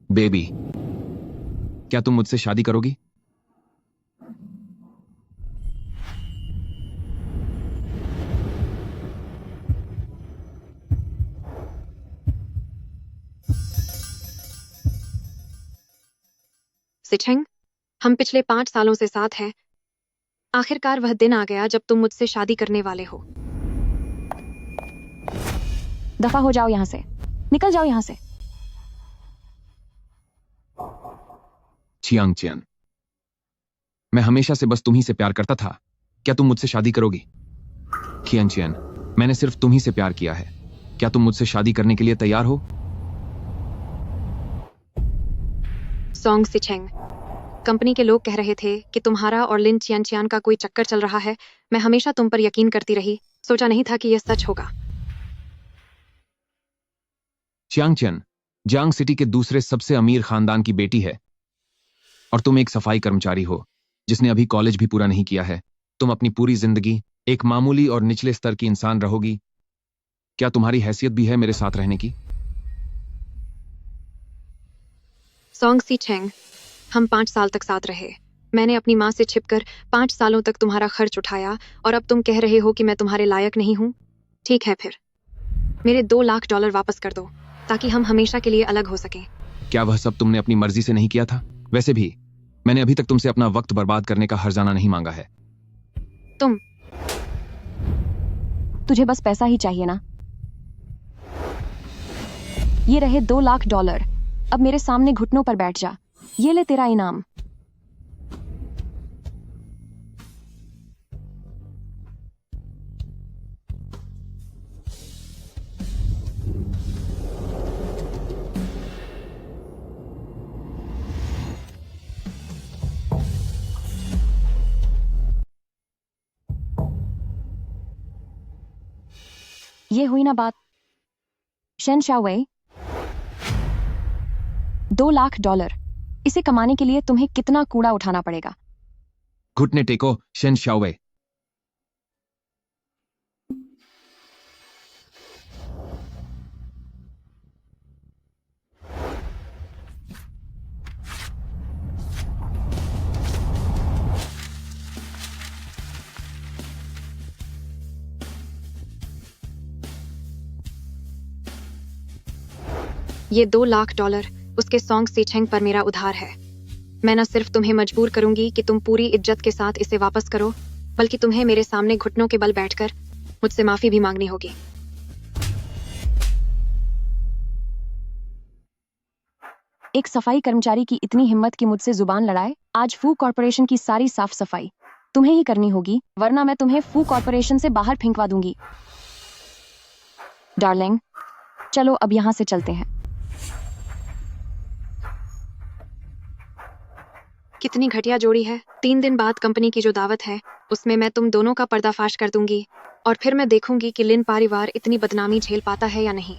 Baby, क्या तुम मुझसे शादी करोगी? सिचेंग, हम पिछले 5 सालों से साथ हैं। आखिरकार वह दिन आ गया जब तुम मुझसे शादी करने वाले हो। दफा हो जाओ यहाँ से, निकल जाओ यहाँ से। चियांग चियन, मैं हमेशा से बस तुम ही से प्यार करता था। क्या तुम मुझसे शादी करोगी? खियन चियन, मैंने सिर्फ तुम ही से प्यार किया है। क्या तुम मुझसे शादी करने के लिए तैयार हो? सोंग सिचेंग, कंपनी के लोग कह रहे थे कि तुम्हारा और लिन चियन का कोई चक्कर चल रहा है। मैं हमेशा तुम पर यकीन करती रही, सोचा नहीं था कि यह सच होगा। चियांग चियन जियांग सिटी के दूसरे सबसे अमीर खानदान की बेटी है, और तुम एक सफाई कर्मचारी हो जिसने अभी कॉलेज भी पूरा नहीं किया है। तुम अपनी पूरी जिंदगी एक मामूली और निचले स्तर की इंसान रहोगी। क्या तुम्हारी हैसियत भी है मेरे साथ रहने की? सोंग सिचेंग, हम 5 साल तक साथ रहे। मैंने अपनी माँ से छिपकर 5 सालों तक तुम्हारा खर्च उठाया, और अब तुम कह रहे हो कि मैं तुम्हारे लायक नहीं हूँ। ठीक है फिर, मेरे $2 लाख वापस कर दो, ताकि हम हमेशा के लिए अलग हो सकें। क्या वह सब तुमने अपनी मर्जी से नहीं किया था? वैसे भी मैंने अभी तक तुमसे अपना वक्त बर्बाद करने का हर्जाना नहीं मांगा है। तुझे बस पैसा ही चाहिए ना? ये रहे $2 लाख। अब मेरे सामने घुटनों पर बैठ जा। ये ले तेरा इनाम। ये हुई ना बात। शेन शाओवे, $2 लाख। इसे कमाने के लिए तुम्हें कितना कूड़ा उठाना पड़ेगा? घुटने टेको शेन शाओवे। ये $2 लाख उसके सोंग सिचेंग पर मेरा उधार है। मैं न सिर्फ तुम्हें मजबूर करूंगी कि तुम पूरी इज्जत के साथ इसे वापस करो, बल्कि तुम्हें मेरे सामने घुटनों के बल बैठकर मुझसे माफी भी मांगनी होगी। एक सफाई कर्मचारी की इतनी हिम्मत कि मुझसे जुबान लड़ाए। आज फू कॉर्पोरेशन की सारी साफ सफाई तुम्हें ही करनी होगी, वरना मैं तुम्हें फू कॉर्पोरेशन से बाहर फेंकवा दूंगी। डार्लिंग, चलो अब यहाँ से चलते हैं। कितनी घटिया जोड़ी है। 3 दिन बाद कंपनी की जो दावत है, उसमें मैं तुम दोनों का पर्दाफाश कर दूंगी, और फिर मैं देखूंगी कि लिन परिवार इतनी बदनामी झेल पाता है या नहीं।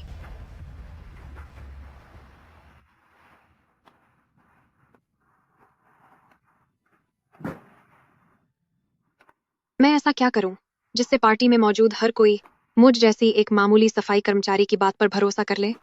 मैं ऐसा क्या करूं जिससे पार्टी में मौजूद हर कोई मुझ जैसी एक मामूली सफाई कर्मचारी की बात पर भरोसा कर ले?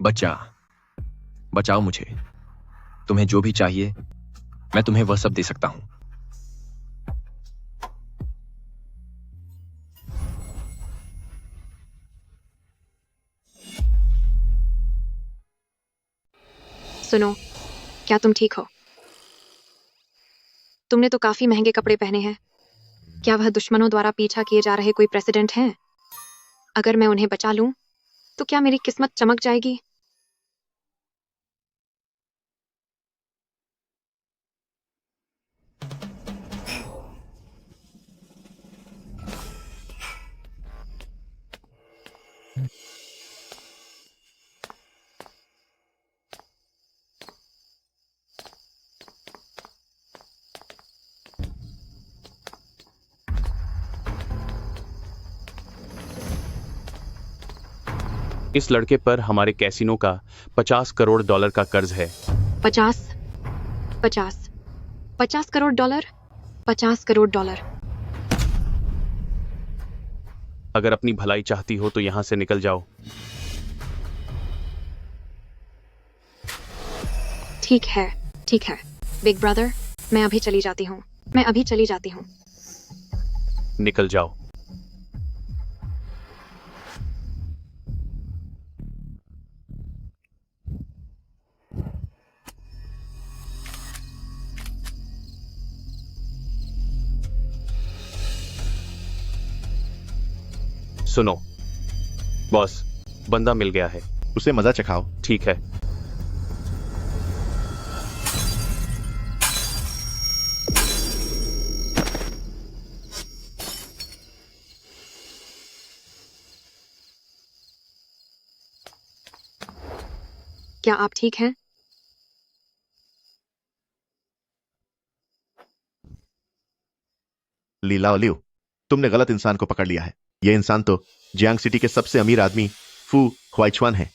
बच्चा, बचाओ मुझे। तुम्हें जो भी चाहिए मैं तुम्हें वह सब दे सकता हूं। सुनो, क्या तुम ठीक हो? तुमने तो काफी महंगे कपड़े पहने हैं। क्या वह दुश्मनों द्वारा पीछा किए जा रहे कोई प्रेसिडेंट हैं? अगर मैं उन्हें बचा लूं, तो क्या मेरी किस्मत चमक जाएगी? इस लड़के पर हमारे कैसीनो का 50 करोड़ डॉलर का कर्ज है। 50 50 $50 करोड़ 50 करोड़ डॉलर। अगर अपनी भलाई चाहती हो तो यहां से निकल जाओ। ठीक है बिग ब्रदर, मैं अभी चली जाती हूँ। निकल जाओ। सुनो बॉस, बंदा मिल गया है। उसे मजा चखाओ। ठीक है। क्या आप ठीक हैं? लीला ओलिव, तुमने गलत इंसान को पकड़ लिया है। यह इंसान तो जियांग सिटी के सबसे अमीर आदमी फू ख्वाइचवान है।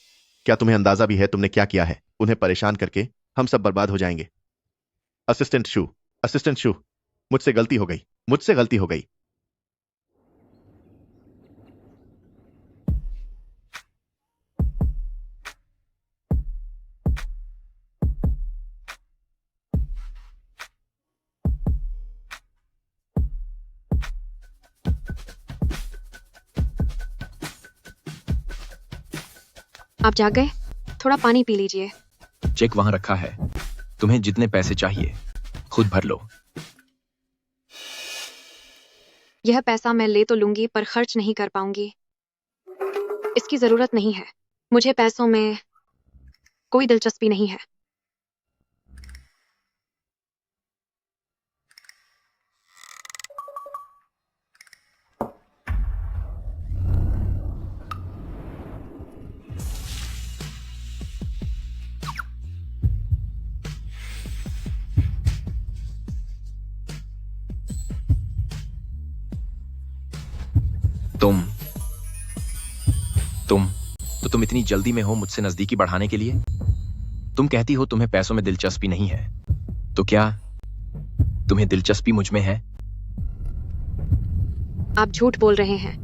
क्या तुम्हें अंदाजा भी है तुमने क्या किया है? उन्हें परेशान करके हम सब बर्बाद हो जाएंगे। असिस्टेंट शू, मुझसे गलती हो गई। आप जाग गए? थोड़ा पानी पी लीजिए। चेक वहां रखा है, तुम्हें जितने पैसे चाहिए खुद भर लो। यह पैसा मैं ले तो लूंगी पर खर्च नहीं कर पाऊंगी। इसकी जरूरत नहीं है। मुझे पैसों में कोई दिलचस्पी नहीं है। तुम तो तुम इतनी जल्दी में हो मुझसे नजदीकी बढ़ाने के लिए? तुम कहती हो तुम्हें पैसों में दिलचस्पी नहीं है, तो क्या तुम्हें दिलचस्पी मुझ में है? आप झूठ बोल रहे हैं।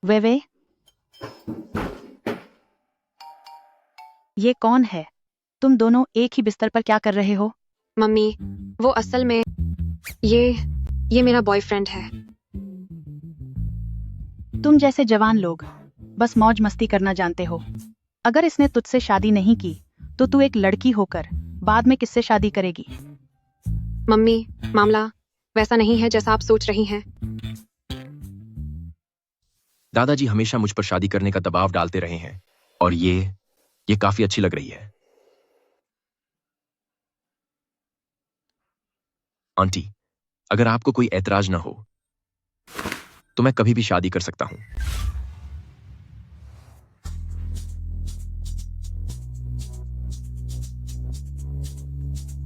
वे ये कौन है? तुम दोनों एक ही बिस्तर पर क्या कर रहे हो? मम्मी, वो असल में ये मेरा बॉयफ्रेंड है। तुम जैसे जवान लोग बस मौज मस्ती करना जानते हो। अगर इसने तुझसे शादी नहीं की तो तू एक लड़की होकर बाद में किससे शादी करेगी? मम्मी, मामला वैसा नहीं है जैसा आप सोच रही हैं। दादाजी हमेशा मुझ पर शादी करने का दबाव डालते रहे हैं और ये काफी अच्छी लग रही है। आंटी, अगर आपको कोई ऐतराज ना हो तो मैं कभी भी शादी कर सकता हूं।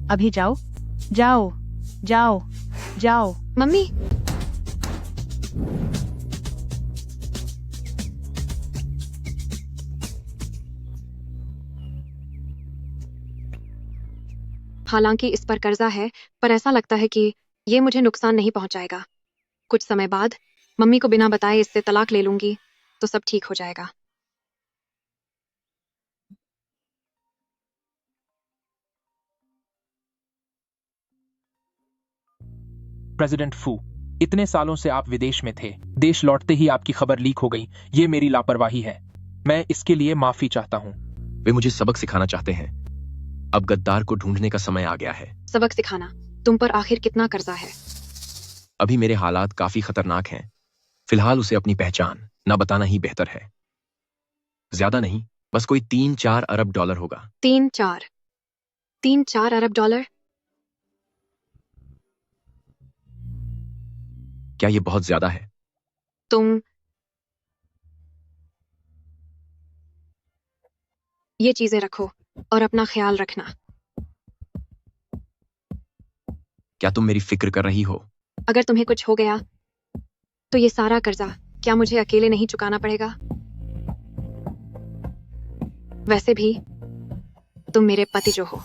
अभी जाओ जाओ जाओ जाओ। मम्मी, हालांकि इस पर कर्जा है, पर ऐसा लगता है कि ये मुझे नुकसान नहीं पहुंचाएगा। कुछ समय बाद मम्मी को बिना बताए इससे तलाक ले लूंगी तो सब ठीक हो जाएगा। प्रेसिडेंट फू, इतने सालों से आप विदेश में थे, देश लौटते ही आपकी खबर लीक हो गई। ये मेरी लापरवाही है, मैं इसके लिए माफी चाहता हूँ। वे मुझे सबक सिखाना चाहते हैं। अब गद्दार को ढूंढने का समय आ गया है। सबक सिखाना? तुम पर आखिर कितना कर्जा है? अभी मेरे हालात काफी खतरनाक हैं। फिलहाल उसे अपनी पहचान न बताना ही बेहतर है। ज्यादा नहीं, बस कोई 3-4 अरब डॉलर होगा। 3-4 अरब डॉलर? क्या ये बहुत ज्यादा है? तुम ये चीजें रखो और अपना ख्याल रखना। क्या तुम मेरी फिक्र कर रही हो? अगर तुम्हें कुछ हो गया तो ये सारा कर्जा क्या मुझे अकेले नहीं चुकाना पड़ेगा? वैसे भी तुम मेरे पति जो हो।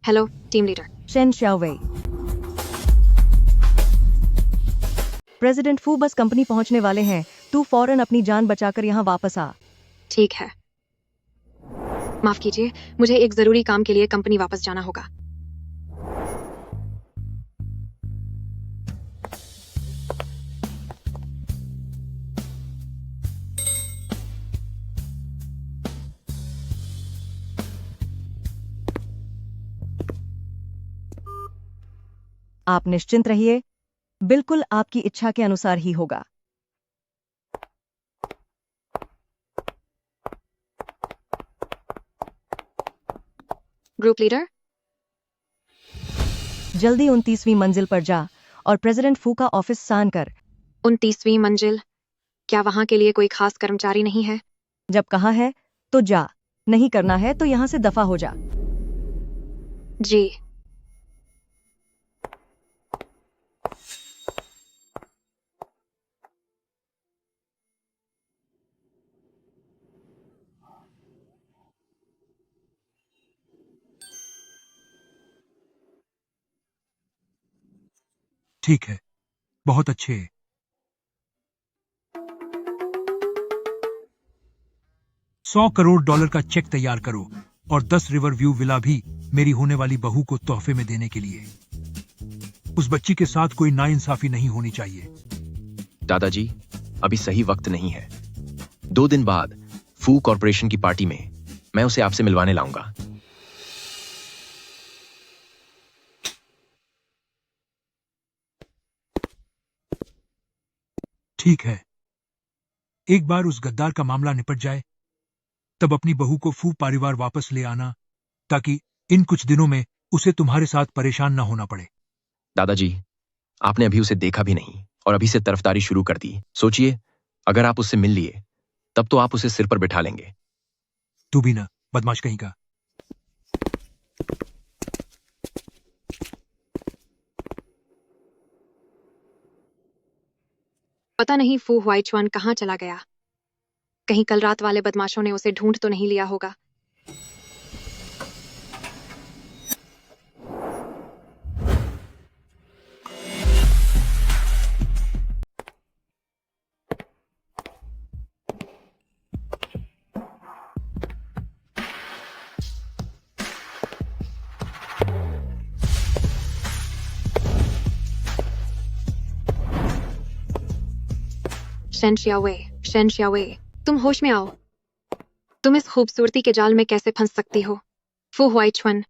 Hello team leader. Shen Shaowei. President Fu bus company पहुंचने वाले हैं, तू फौरन अपनी जान बचाकर यहाँ वापस आ। ठीक है। माफ कीजिए, मुझे एक जरूरी काम के लिए कंपनी वापस जाना होगा। आप निश्चिंत रहिए, बिल्कुल आपकी इच्छा के अनुसार ही होगा। ग्रुप लीडर, जल्दी 29वीं मंजिल पर जा और प्रेसिडेंट फू का ऑफिस सान कर। 29वीं मंजिल? क्या वहां के लिए कोई खास कर्मचारी नहीं है? जब कहा है तो जा, नहीं करना है तो यहाँ से दफा हो जा। जी। ठीक है, बहुत अच्छे। 100 करोड़ डॉलर का चेक तैयार करो और 10 रिवर व्यू विला भी मेरी होने वाली बहू को तोहफे में देने के लिए। उस बच्ची के साथ कोई नाइंसाफी नहीं होनी चाहिए। दादाजी, अभी सही वक्त नहीं है। 2 दिन बाद फू कॉरपोरेशन की पार्टी में मैं उसे आपसे मिलवाने लाऊंगा। ठीक है, एक बार उस गद्दार का मामला निपट जाए, तब अपनी बहू को फू परिवार वापस ले आना, ताकि इन कुछ दिनों में उसे तुम्हारे साथ परेशान न होना पड़े। दादाजी, आपने अभी उसे देखा भी नहीं और अभी से तरफदारी शुरू कर दी। सोचिए, अगर आप उससे मिल लिए, तब तो आप उसे सिर पर बिठा लेंगे। तू भी ना, बदमाश कहीं का। पता नहीं फू हुआइचुआन कहाँ चला गया। कहीं कल रात वाले बदमाशों ने उसे ढूंढ तो नहीं लिया होगा। शेन शियावे, तुम होश में आओ। तुम इस खूबसूरती के जाल में कैसे फंस सकती हो? फू हुआइचुआन,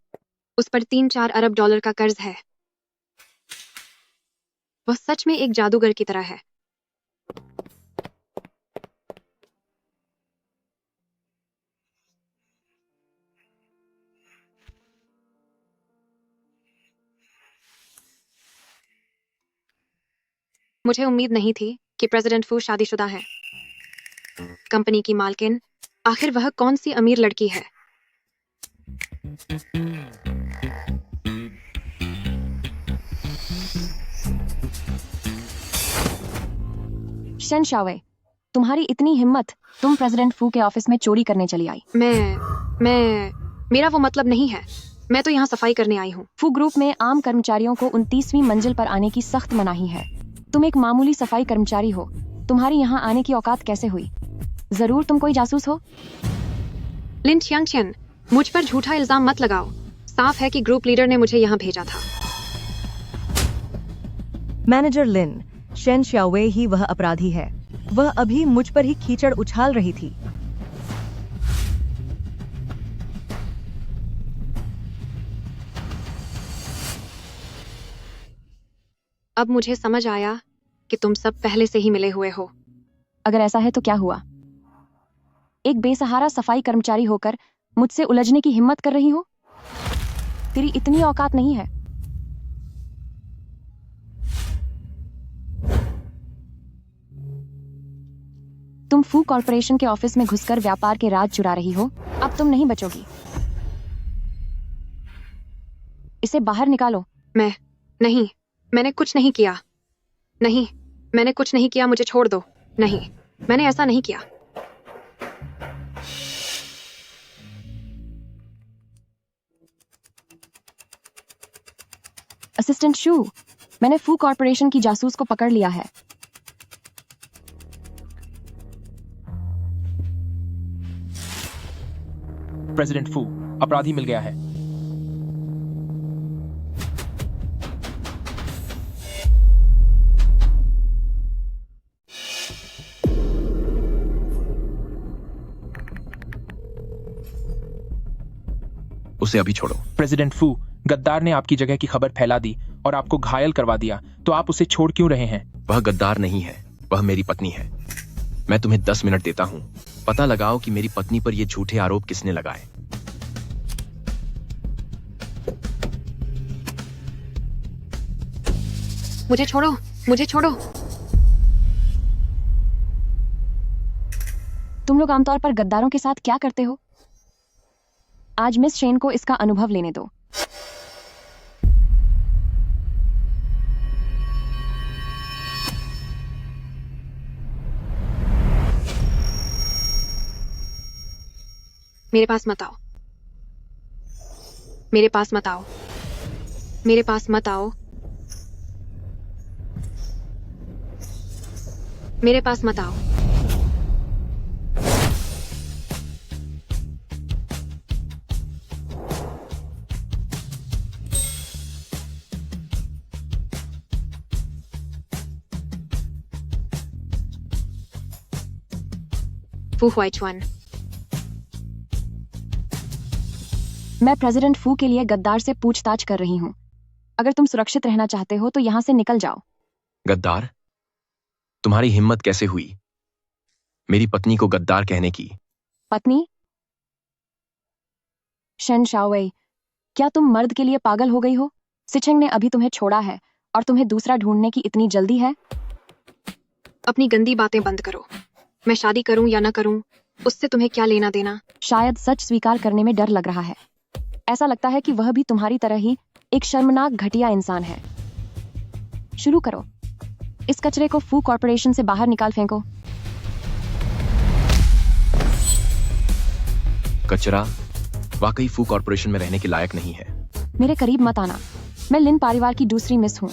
उस पर 3-4 अरब डॉलर का कर्ज है। वह सच में एक जादूगर की तरह है। मुझे उम्मीद नहीं थी कि प्रेसिडेंट फू शादीशुदा है। कंपनी की मालकिन, आखिर वह कौन सी अमीर लड़की है? शेन शाओवेई, तुम्हारी इतनी हिम्मत, तुम प्रेसिडेंट फू के ऑफिस में चोरी करने चली आई। मेरा वो मतलब नहीं है। मैं तो यहाँ सफाई करने आई हूँ। फू ग्रुप में आम कर्मचारियों को 29वीं मंजिल पर आने की सख्त मनाही है। तुम एक मामूली सफाई कर्मचारी हो, तुम्हारी यहाँ आने की औकात कैसे हुई? जरूर तुम कोई जासूस हो। लिन छियांगचेन, मुझ पर झूठा इल्जाम मत लगाओ। साफ है कि ग्रुप लीडर ने मुझे यहाँ भेजा था। मैनेजर लिन, शेन शाओवेई ही वह अपराधी है। वह अभी मुझ पर ही कीचड़ उछाल रही थी। अब मुझे समझ आया कि तुम सब पहले से ही मिले हुए हो। अगर ऐसा है तो क्या हुआ? एक बेसहारा सफाई कर्मचारी होकर मुझसे उलझने की हिम्मत कर रही हो? तेरी इतनी औकात नहीं है। तुम फू कॉर्पोरेशन के ऑफिस में घुसकर व्यापार के राज चुरा रही हो। अब तुम नहीं बचोगी। इसे बाहर निकालो। नहीं, मैंने कुछ नहीं किया। नहीं, मैंने कुछ नहीं किया, मुझे छोड़ दो। नहीं, मैंने ऐसा नहीं किया। असिस्टेंट शू, मैंने फू कॉर्पोरेशन की जासूस को पकड़ लिया है। प्रेसिडेंट फू, अपराधी मिल गया है। उसे अभी छोड़ो। प्रेसिडेंट फू, गद्दार ने आपकी जगह की खबर फैला दी और आपको घायल करवा दिया, तो आप उसे छोड़ क्यों रहे हैं? वह गद्दार नहीं है, वह मेरी पत्नी है। मैं तुम्हें 10 मिनट देता हूं, पता लगाओ कि मेरी पत्नी पर ये झूठे आरोप किसने लगाए। मुझे छोड़ो, मुझे छोड़ो। तुम लोग आमतौर पर गद्दारों के साथ क्या करते हो? आज मिस शेन को इसका अनुभव लेने दो। मेरे पास मत आओ। मेरे पास मत आओ। मेरे पास मत आओ। मेरे पास मत आओ। फू हुआइचुआन, मैं प्रेसिडेंट फू के लिए गद्दार से पूछताछ कर रही हूँ। अगर तुम सुरक्षित रहना चाहते हो तो यहाँ से निकल जाओ। गद्दार? तुम्हारी हिम्मत कैसे हुई मेरी पत्नी को गद्दार कहने की? पत्नी? शेन शाओवेई, क्या तुम मर्द के लिए पागल हो गई हो? सिचेंग ने अभी तुम्हें छोड़ा है और तुम्हें दूसरा ढूंढने की इतनी जल्दी है? अपनी गंदी बातें बंद करो। मैं शादी करूं या ना करूं, उससे तुम्हें क्या लेना देना? शायद सच स्वीकार करने में डर लग रहा है। ऐसा लगता है कि वह भी तुम्हारी तरह ही एक शर्मनाक घटिया इंसान है। शुरू करो। इस कचरे को फू कॉर्पोरेशन से बाहर निकाल फेंको। कचरा वाकई फू कॉर्पोरेशन में रहने के लायक नहीं है। मेरे करीब मत आना। मैं लिन परिवार की दूसरी मिस हूँ।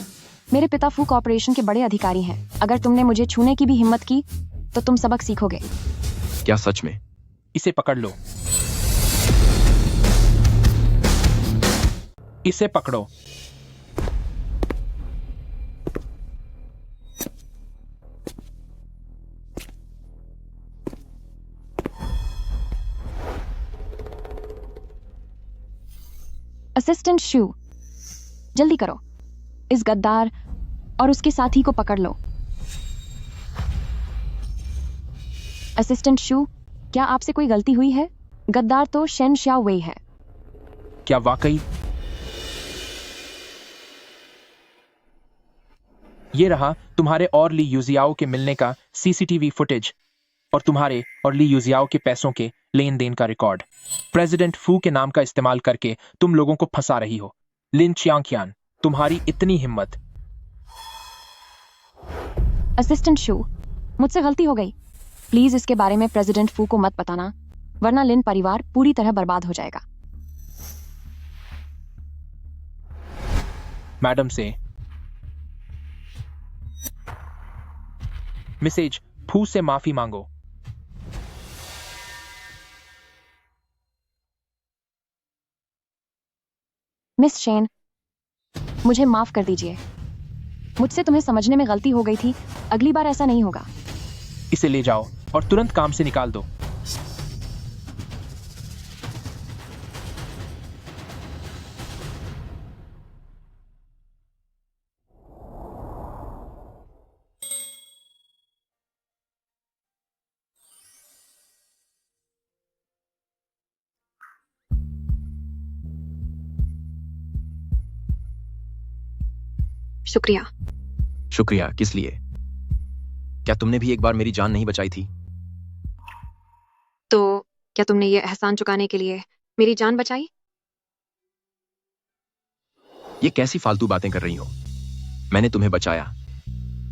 मेरे पिता फू कॉर्पोरेशन के बड़े अधिकारी हैं। अगर तुमने मुझे छूने की भी हिम्मत की तो तुम सबक सीखोगे। क्या सच में? इसे पकड़ लो। इसे पकड़ो। असिस्टेंट शू, जल्दी करो। इस गद्दार और उसके साथी को पकड़ लो। असिस्टेंट शू, क्या आपसे कोई गलती हुई है? गद्दार तो शेन शाओवेई है। क्या वाकई? ये रहा तुम्हारे और ली यूजियाओ के मिलने का सीसीटीवी फुटेज और तुम्हारे और ली यूजियाओ के पैसों के लेन देन का रिकॉर्ड। प्रेसिडेंट फू के नाम का इस्तेमाल करके तुम लोगों को फंसा रही हो। लिन चियांगकियान, तुम्हारी इतनी हिम्मत। असिस्टेंट शू, मुझसे गलती हो गई। प्लीज इसके बारे में प्रेसिडेंट फू को मत बताना, वरना लिन परिवार पूरी तरह बर्बाद हो जाएगा। मैडम से मिसेज फू से माफी मांगो। मिस शेन, मुझे माफ कर दीजिए। मुझसे तुम्हें समझने में गलती हो गई थी। अगली बार ऐसा नहीं होगा। इसे ले जाओ और तुरंत काम से निकाल दो। शुक्रिया। शुक्रिया किस लिए? क्या तुमने भी एक बार मेरी जान नहीं बचाई थी? तो क्या तुमने ये एहसान चुकाने के लिए मेरी जान बचाई? ये कैसी फालतू बातें कर रही हो? मैंने तुम्हें बचाया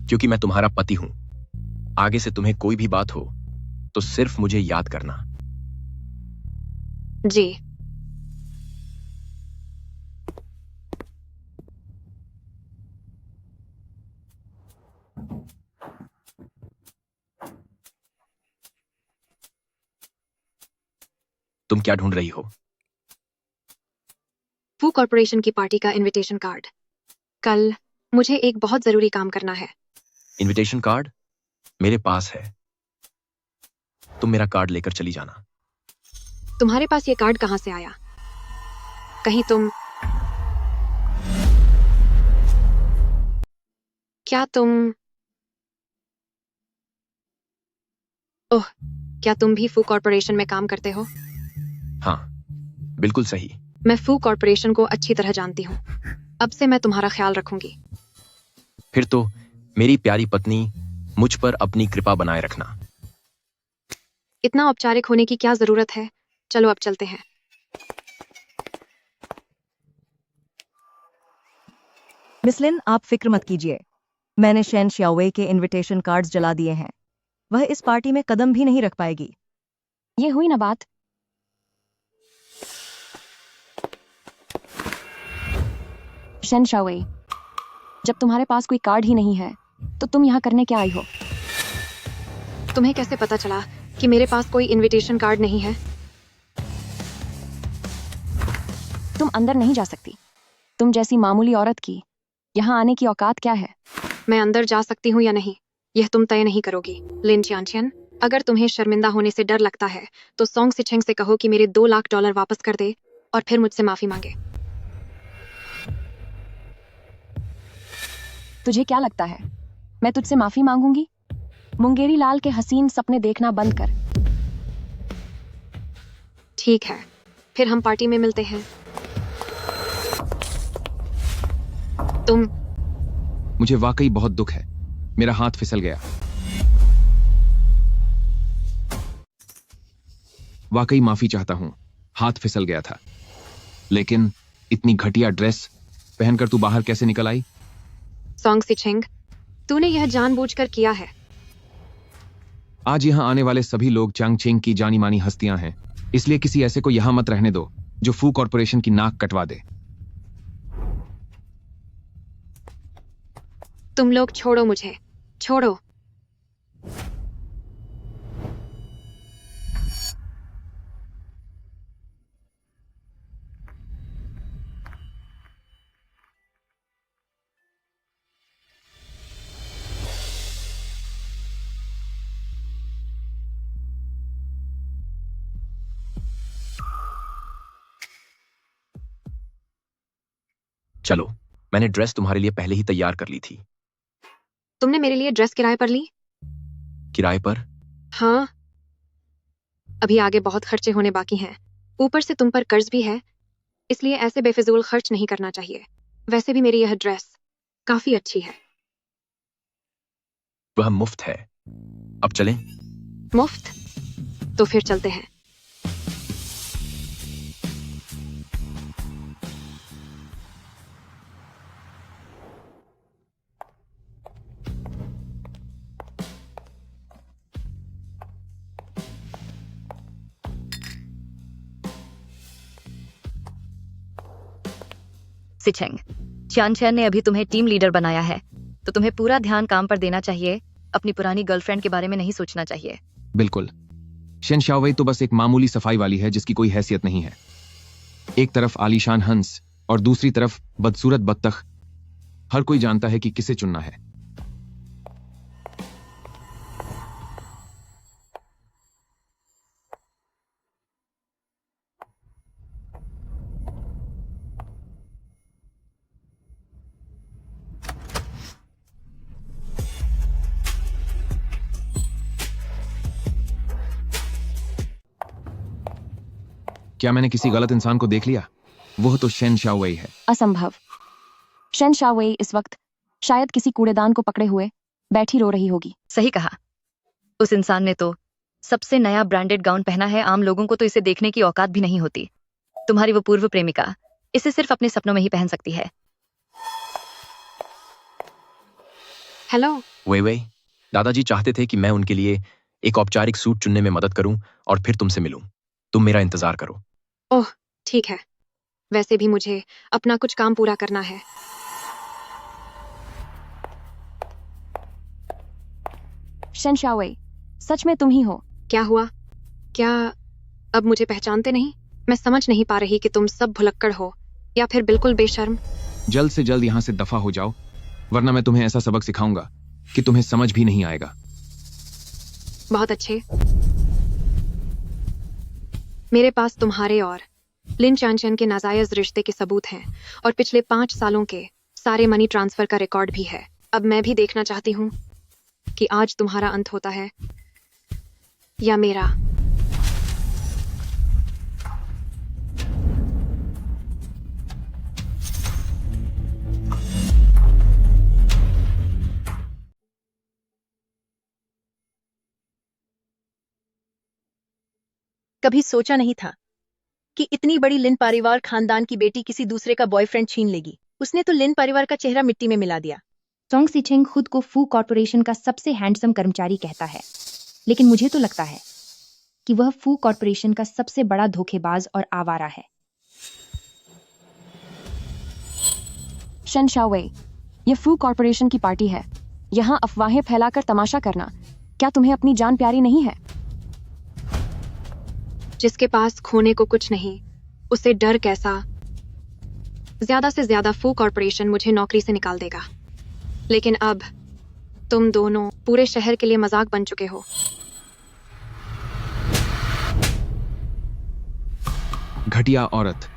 क्योंकि मैं तुम्हारा पति हूं। आगे से तुम्हें कोई भी बात हो तो सिर्फ मुझे याद करना। जी। तुम क्या ढूंढ रही हो? फू कॉरपोरेशन की पार्टी का इनविटेशन कार्ड। कल मुझे एक बहुत जरूरी काम करना है। इनविटेशन कार्ड मेरे पास है। तुम मेरा कार्ड लेकर चली जाना। तुम्हारे पास ये कार्ड कहां से आया? कहीं क्या तुम भी फू कॉरपोरेशन में काम करते हो? हाँ, बिल्कुल सही। मैं फू कॉरपोरेशन को अच्छी तरह जानती हूँ। अब से मैं तुम्हारा ख्याल रखूंगी। फिर तो मेरी प्यारी पत्नी मुझ पर अपनी कृपा बनाए रखना। इतना औपचारिक होने की क्या जरूरत है? चलो अब चलते हैं। मिस लिन, आप फिक्र मत कीजिए। मैंने शेन शियावे के इनविटेशन कार्ड्स जला दिए हैं। वह इस पार्टी में कदम भी नहीं रख पाएगी। ये हुई ना बात। शेन शावे, जब तुम्हारे पास कोई कार्ड ही नहीं है तो तुम यहाँ करने क्या आई हो? तुम्हें कैसे पता चला कि मेरे पास कोई इनविटेशन कार्ड नहीं है? तुम अंदर नहीं जा सकती। तुम जैसी मामूली औरत की यहाँ आने की औकात क्या है? मैं अंदर जा सकती हूँ या नहीं, यह तुम तय नहीं करोगी। लिन च्यानचियन, अगर तुम्हें शर्मिंदा होने से डर लगता है तो सोंग सिचेंग से कहो कि मेरे $2 लाख वापस कर दे और फिर मुझसे माफी मांगे। तुझे क्या लगता है मैं तुझसे माफी मांगूंगी? मुंगेरी लाल के हसीन सपने देखना बंद कर। ठीक है, फिर हम पार्टी में मिलते हैं। तुम मुझे वाकई बहुत दुख है। मेरा हाथ फिसल गया। वाकई माफी चाहता हूं। हाथ फिसल गया था। लेकिन इतनी घटिया ड्रेस पहनकर तू बाहर कैसे निकल आई? सोंग सिचेंग, तूने यह जानबूझकर किया है। आज यहां आने वाले सभी लोग चांगचेंग की जानी मानी हस्तियां हैं, इसलिए किसी ऐसे को यहां मत रहने दो जो फू कॉरपोरेशन की नाक कटवा दे। तुम लोग छोड़ो मुझे, छोड़ो। चलो, मैंने ड्रेस तुम्हारे लिए पहले ही तैयार कर ली थी। तुमने मेरे लिए ड्रेस किराए पर ली? किराए पर? हाँ, अभी आगे बहुत खर्चे होने बाकी हैं। ऊपर से तुम पर कर्ज भी है, इसलिए ऐसे बेफिजूल खर्च नहीं करना चाहिए। वैसे भी मेरी यह ड्रेस काफी अच्छी है। वह मुफ्त है। अब चलें? मुफ्त? तो फिर चलते हैं। सिचेंग, च्यानचैन ने अभी तुम्हें टीम लीडर बनाया है, तो तुम्हें पूरा ध्यान काम पर देना चाहिए। अपनी पुरानी गर्लफ्रेंड के बारे में नहीं सोचना चाहिए। बिल्कुल। शेन शाओवei तो बस एक मामूली सफाई वाली है जिसकी कोई हैसियत नहीं है। एक तरफ आलीशान हंस और दूसरी तरफ बदसूरत बत्तख। हर कोई जानता है कि किसे चुनना है। क्या मैंने किसी गलत इंसान को देख लिया? वह तो शेन शाओवei है। असंभव। शेन शावे इस वक्त शायद किसी कूड़ेदान को पकड़े हुए बैठी रो रही होगी। सही कहा। उस इंसान ने तो सबसे नया ब्रांडेड गाउन पहना है, आम लोगों को तो इसे देखने की औकात भी नहीं होती। तुम्हारी वो पूर्व प्रेमिका इसे सिर्फ अपने सपनों में ही पहन सकती है। हेलो। वे दादाजी चाहते थे कि मैं उनके लिए एक औपचारिक सूट चुनने में मदद करूं और फिर तुमसे मिलूं। तुम मेरा इंतजार करो। ओह ठीक है, वैसे भी मुझे अपना कुछ काम पूरा करना है। शन शाओवे, सच में तुम ही हो? क्या हुआ? क्या अब मुझे पहचानते नहीं? मैं समझ नहीं पा रही कि तुम सब भुलक्कड़ हो या फिर बिल्कुल बेशर्म। जल्द से जल्द यहाँ से दफा हो जाओ, वरना मैं तुम्हें ऐसा सबक सिखाऊंगा कि तुम्हें समझ भी नहीं आएगा। बहुत अच्छे। मेरे पास तुम्हारे और लिन चानचन के नाजायज रिश्ते के सबूत हैं और पिछले 5 सालों के सारे मनी ट्रांसफर का रिकॉर्ड भी है। अब मैं भी देखना चाहती हूँ कि आज तुम्हारा अंत होता है या मेरा। कभी सोचा नहीं था कि इतनी बड़ी लिन परिवार खानदान की बेटी किसी दूसरे का बॉयफ्रेंड छीन लेगी। उसने तो लिन परिवार का चेहरा मिट्टी में मिला दिया। सोंग सीचेंग खुद को फू कॉरपोरेशन का सबसे हैंडसम कर्मचारी कहता है, लेकिन मुझे तो लगता है कि वह फू कॉरपोरेशन का सबसे बड़ा धोखेबाज और आवारा है। शन शाओवे, ये फू कॉरपोरेशन की पार्टी है। यहाँ अफवाहें फैलाकर तमाशा करना क्या तुम्हें अपनी जान प्यारी नहीं है? जिसके पास खोने को कुछ नहीं, उसे डर कैसा? ज्यादा से ज्यादा फू कॉरपोरेशन मुझे नौकरी से निकाल देगा, लेकिन अब तुम दोनों पूरे शहर के लिए मजाक बन चुके हो। घटिया औरत,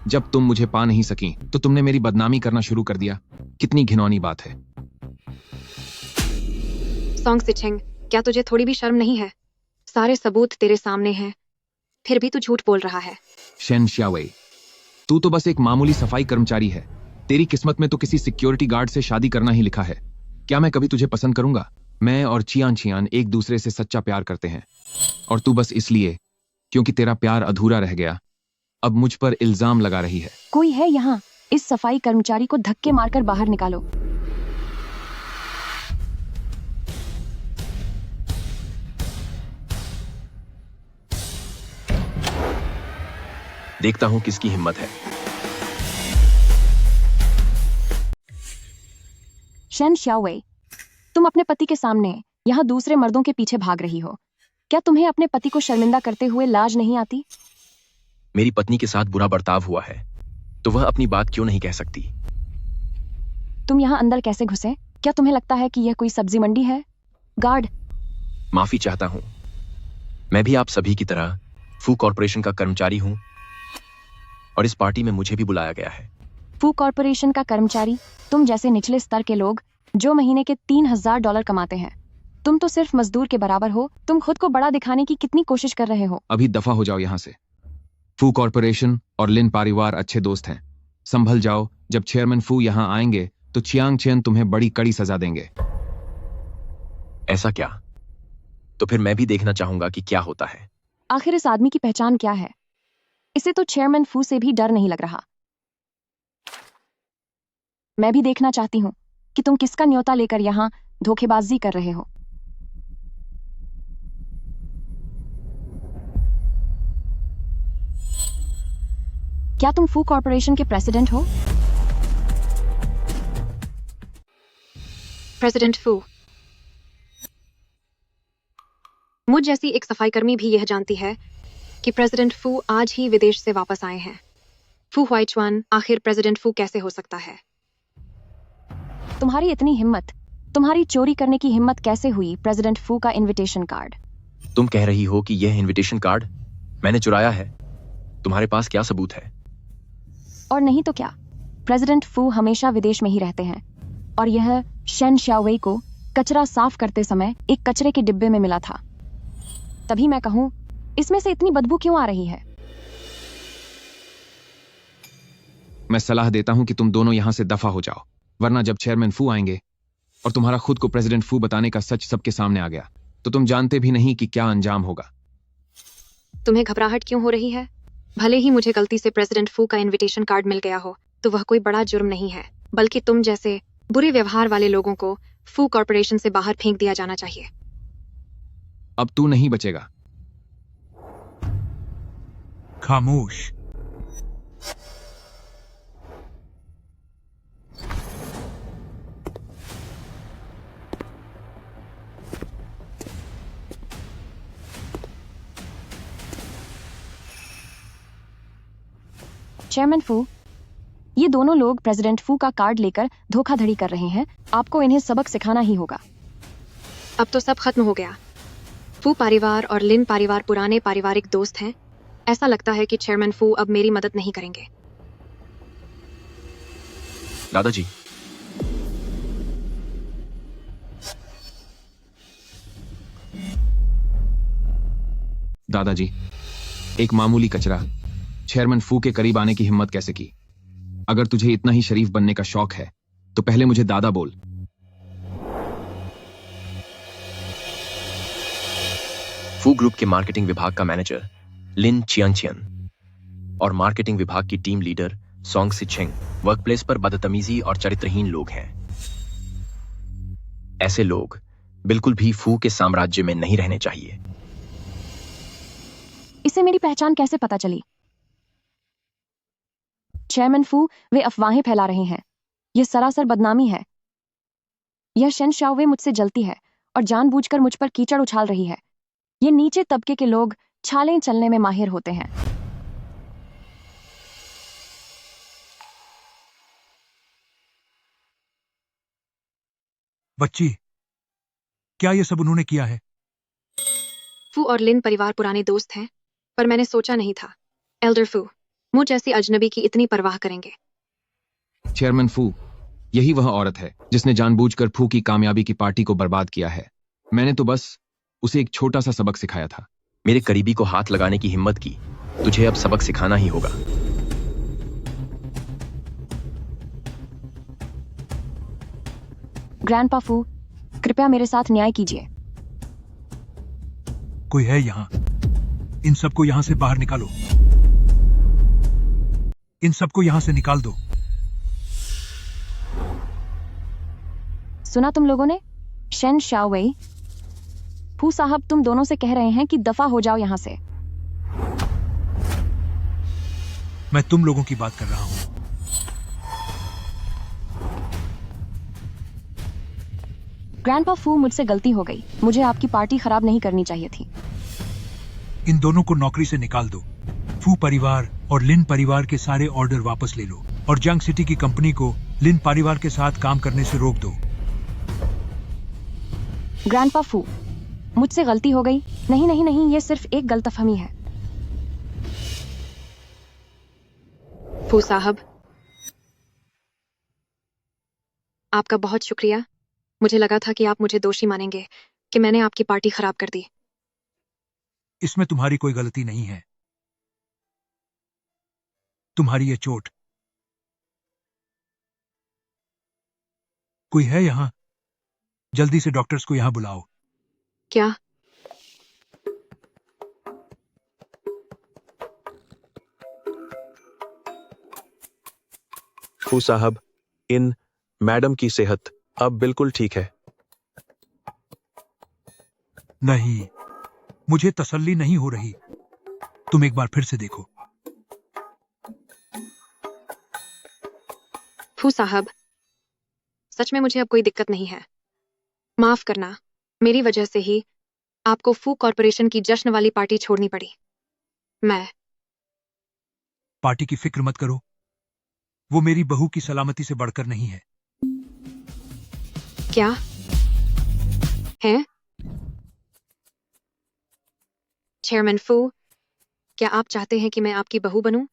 जब तुम मुझे पा नहीं सकी तो तुमने मेरी बदनामी करना शुरू कर दिया। कितनी घिनौनी बात है। सोंग सीचेंग, क्या तुझे थोड़ी भी शर्म नहीं है? सारे सबूत तेरे सामने हैं, फिर भी तू झूठ बोल रहा है। शेन शाओवे, तू तो बस एक मामूली सफाई कर्मचारी है। तेरी किस्मत में तो किसी सिक्योरिटी गार्ड से शादी करना ही लिखा है। क्या मैं कभी तुझे पसंद करूंगा? मैं और चियान चियान एक दूसरे से सच्चा प्यार करते हैं, और तू बस इसलिए क्योंकि तेरा प्यार अधूरा रह गया अब मुझ पर इल्जाम लगा रही है। कोई है यहाँ? इस सफाई कर्मचारी को धक्के मारकर बाहर निकालो। देखता हूं किसकी हिम्मत है। शन शाओवे, तुम अपने पति के सामने यहाँ दूसरे मर्दों के पीछे भाग रही हो। क्या तुम्हें अपने पति को शर्मिंदा करते हुए लाज नहीं आती? मेरी पत्नी के साथ बुरा बर्ताव हुआ है तो वह अपनी बात क्यों नहीं कह सकती? तुम यहाँ अंदर कैसे घुसे? क्या तुम्हें लगता है कि यह कोई सब्जी मंडी है? गार्ड, माफी चाहता हूं। मैं भी आप सभी की तरह फू कॉरपोरेशन का कर्मचारी हूं और इस पार्टी में मुझे भी बुलाया गया है। फू कॉरपोरेशन का कर्मचारी? तुम जैसे निचले स्तर के लोग जो महीने के $3000 कमाते हैं, तुम तो सिर्फ मजदूर के बराबर हो। तुम खुद को बड़ा दिखाने की कितनी कोशिश कर रहे हो? अभी दफा हो जाओ यहाँ से। फू कॉरपोरेशन और लिन परिवार अच्छे दोस्त हैं। संभल जाओ। जब चेयरमैन फू यहाँ आएंगे तो चियांग चेन तुम्हें बड़ी कड़ी सजा देंगे। ऐसा क्या? तो फिर मैं भी देखना चाहूंगा कि क्या होता है। आखिर इस आदमी की पहचान क्या है? इसे तो चेयरमैन फू से भी डर नहीं लग रहा। मैं भी देखना चाहती हूँ कि तुम किसका न्योता लेकर यहाँ धोखेबाजी कर रहे हो। क्या तुम फू कॉरपोरेशन के प्रेसिडेंट हो? प्रेसिडेंट फू। मुझ जैसी एक सफाईकर्मी भी यह जानती है कि प्रेसिडेंट फू आज ही विदेश से वापस आए हैं। फू हुआइचुआन आखिर प्रेसिडेंट फू कैसे हो सकता है? तुम्हारी इतनी हिम्मत, तुम्हारी चोरी करने की हिम्मत कैसे हुई प्रेसिडेंट फू का इनविटेशन कार्ड? तुम कह रही हो कि यह इनविटेशन कार्ड मैंने चुराया है? तुम्हारे पास क्या सबूत है? और नहीं तो क्या, प्रेसिडेंट फू हमेशा विदेश में ही रहते हैं और यह शेन शाओवे को कचरा साफ करते समय एक कचरे के डिब्बे में मिला था। तभी मैं कहूं, इसमें से इतनी बदबू क्यों आ रही है? मैं सलाह देता हूं कि तुम दोनों यहां से दफा हो जाओ। वरना जब चेयरमैन फू आएंगे और तुम्हारा खुद को प्रेसिडेंट फू बताने का सच सबके सामने आ गया तो तुम जानते भी नहीं कि क्या अंजाम होगा। तुम्हें घबराहट क्यों हो रही है? भले ही मुझे गलती से प्रेसिडेंट फू का इनविटेशन कार्ड मिल गया हो तो वह कोई बड़ा जुर्म नहीं है, बल्कि तुम जैसे बुरे व्यवहार वाले लोगों को फू कॉर्पोरेशन से बाहर फेंक दिया जाना चाहिए। अब तू नहीं बचेगा। खामोश। चेयरमैन फू, ये दोनों लोग प्रेसिडेंट फू का कार्ड लेकर धोखाधड़ी कर रहे हैं। आपको इन्हें सबक सिखाना ही होगा। अब तो सब खत्म हो गया। फू परिवार और लिन परिवार पुराने पारिवारिक दोस्त हैं। ऐसा लगता है कि चेयरमैन फू अब मेरी मदद नहीं करेंगे। दादाजी, दादाजी, एक मामूली कचरा चेयरमैन फू के करीब आने की हिम्मत कैसे की? अगर तुझे इतना ही शरीफ बनने का शौक है तो पहले मुझे दादा बोल। फू ग्रुप के मार्केटिंग विभाग का मैनेजर लिन चियांगचियन और मार्केटिंग विभाग की टीम लीडर सोंग सी चेंग वर्कप्लेस पर बदतमीजी और चरित्रहीन लोग हैं। ऐसे लोग बिल्कुल भी फू के साम्राज्य में नहीं रहने चाहिए। इसे मेरी पहचान कैसे पता चली? चेयरमैन फू, वे अफवाहें फैला रहे हैं। यह सरासर बदनामी है। यह शेन शाओवे मुझसे जलती है और जानबूझकर मुझ पर कीचड़ उछाल रही है। ये नीचे तबके के लोग छालें चलने में माहिर होते हैं। बच्ची, क्या ये सब उन्होंने किया है? फू और लिन परिवार पुराने दोस्त हैं, पर मैंने सोचा नहीं था एल्डर फू मुझ जैसी अजनबी की इतनी परवाह करेंगे। चेयरमैन फू, यही वह औरत है जिसने जानबूझकर फू की कामयाबी की पार्टी को बर्बाद किया है। मैंने तो बस उसे एक छोटा सा सबक सिखाया था। मेरे करीबी को हाथ लगाने की हिम्मत की, तुझे अब सबक सिखाना ही होगा। ग्रैंडपा फू, कृपया मेरे साथ न्याय कीजिए। कोई है यहाँ? इन सबको यहाँ से बाहर निकालो। इन सबको यहाँ से निकाल दो। सुना तुम लोगों ने? शेन शाओवेई, फू साहब तुम दोनों से कह रहे हैं कि दफा हो जाओ यहाँ से। मैं तुम लोगों की बात कर रहा हूँ। ग्रैंडपा फू, मुझसे गलती हो गई। मुझे आपकी पार्टी खराब नहीं करनी चाहिए थी। इन दोनों को नौकरी से निकाल दो। फू परिवार और लिन परिवार के सारे ऑर्डर वापस ले लो और जंग सिटी की कंपनी को लिन परिवार के साथ काम करने से रोक दो। ग्रैंडपा फू, मुझसे गलती हो गई। नहीं नहीं नहीं, ये सिर्फ एक गलतफहमी है। फू साहब, आपका बहुत शुक्रिया। मुझे लगा था कि आप मुझे दोषी मानेंगे कि मैंने आपकी पार्टी खराब कर दी। इसमें तुम्हारी कोई गलती नहीं है। तुम्हारी ये चोट। कोई है यहाँ? जल्दी से डॉक्टर्स को यहाँ बुलाओ। क्या? फू साहब, इन मैडम की सेहत अब बिल्कुल ठीक है। नहीं, मुझे तसल्ली नहीं हो रही। तुम एक बार फिर से देखो। फू साहब, सच में मुझे अब कोई दिक्कत नहीं है। माफ करना, मेरी वजह से ही आपको फू कॉर्पोरेशन की जश्न वाली पार्टी छोड़नी पड़ी। मैं पार्टी की फिक्र मत करो। वो मेरी बहू की सलामती से बढ़कर नहीं है। क्या है? चेयरमैन फू, क्या आप चाहते हैं कि मैं आपकी बहू बनूं?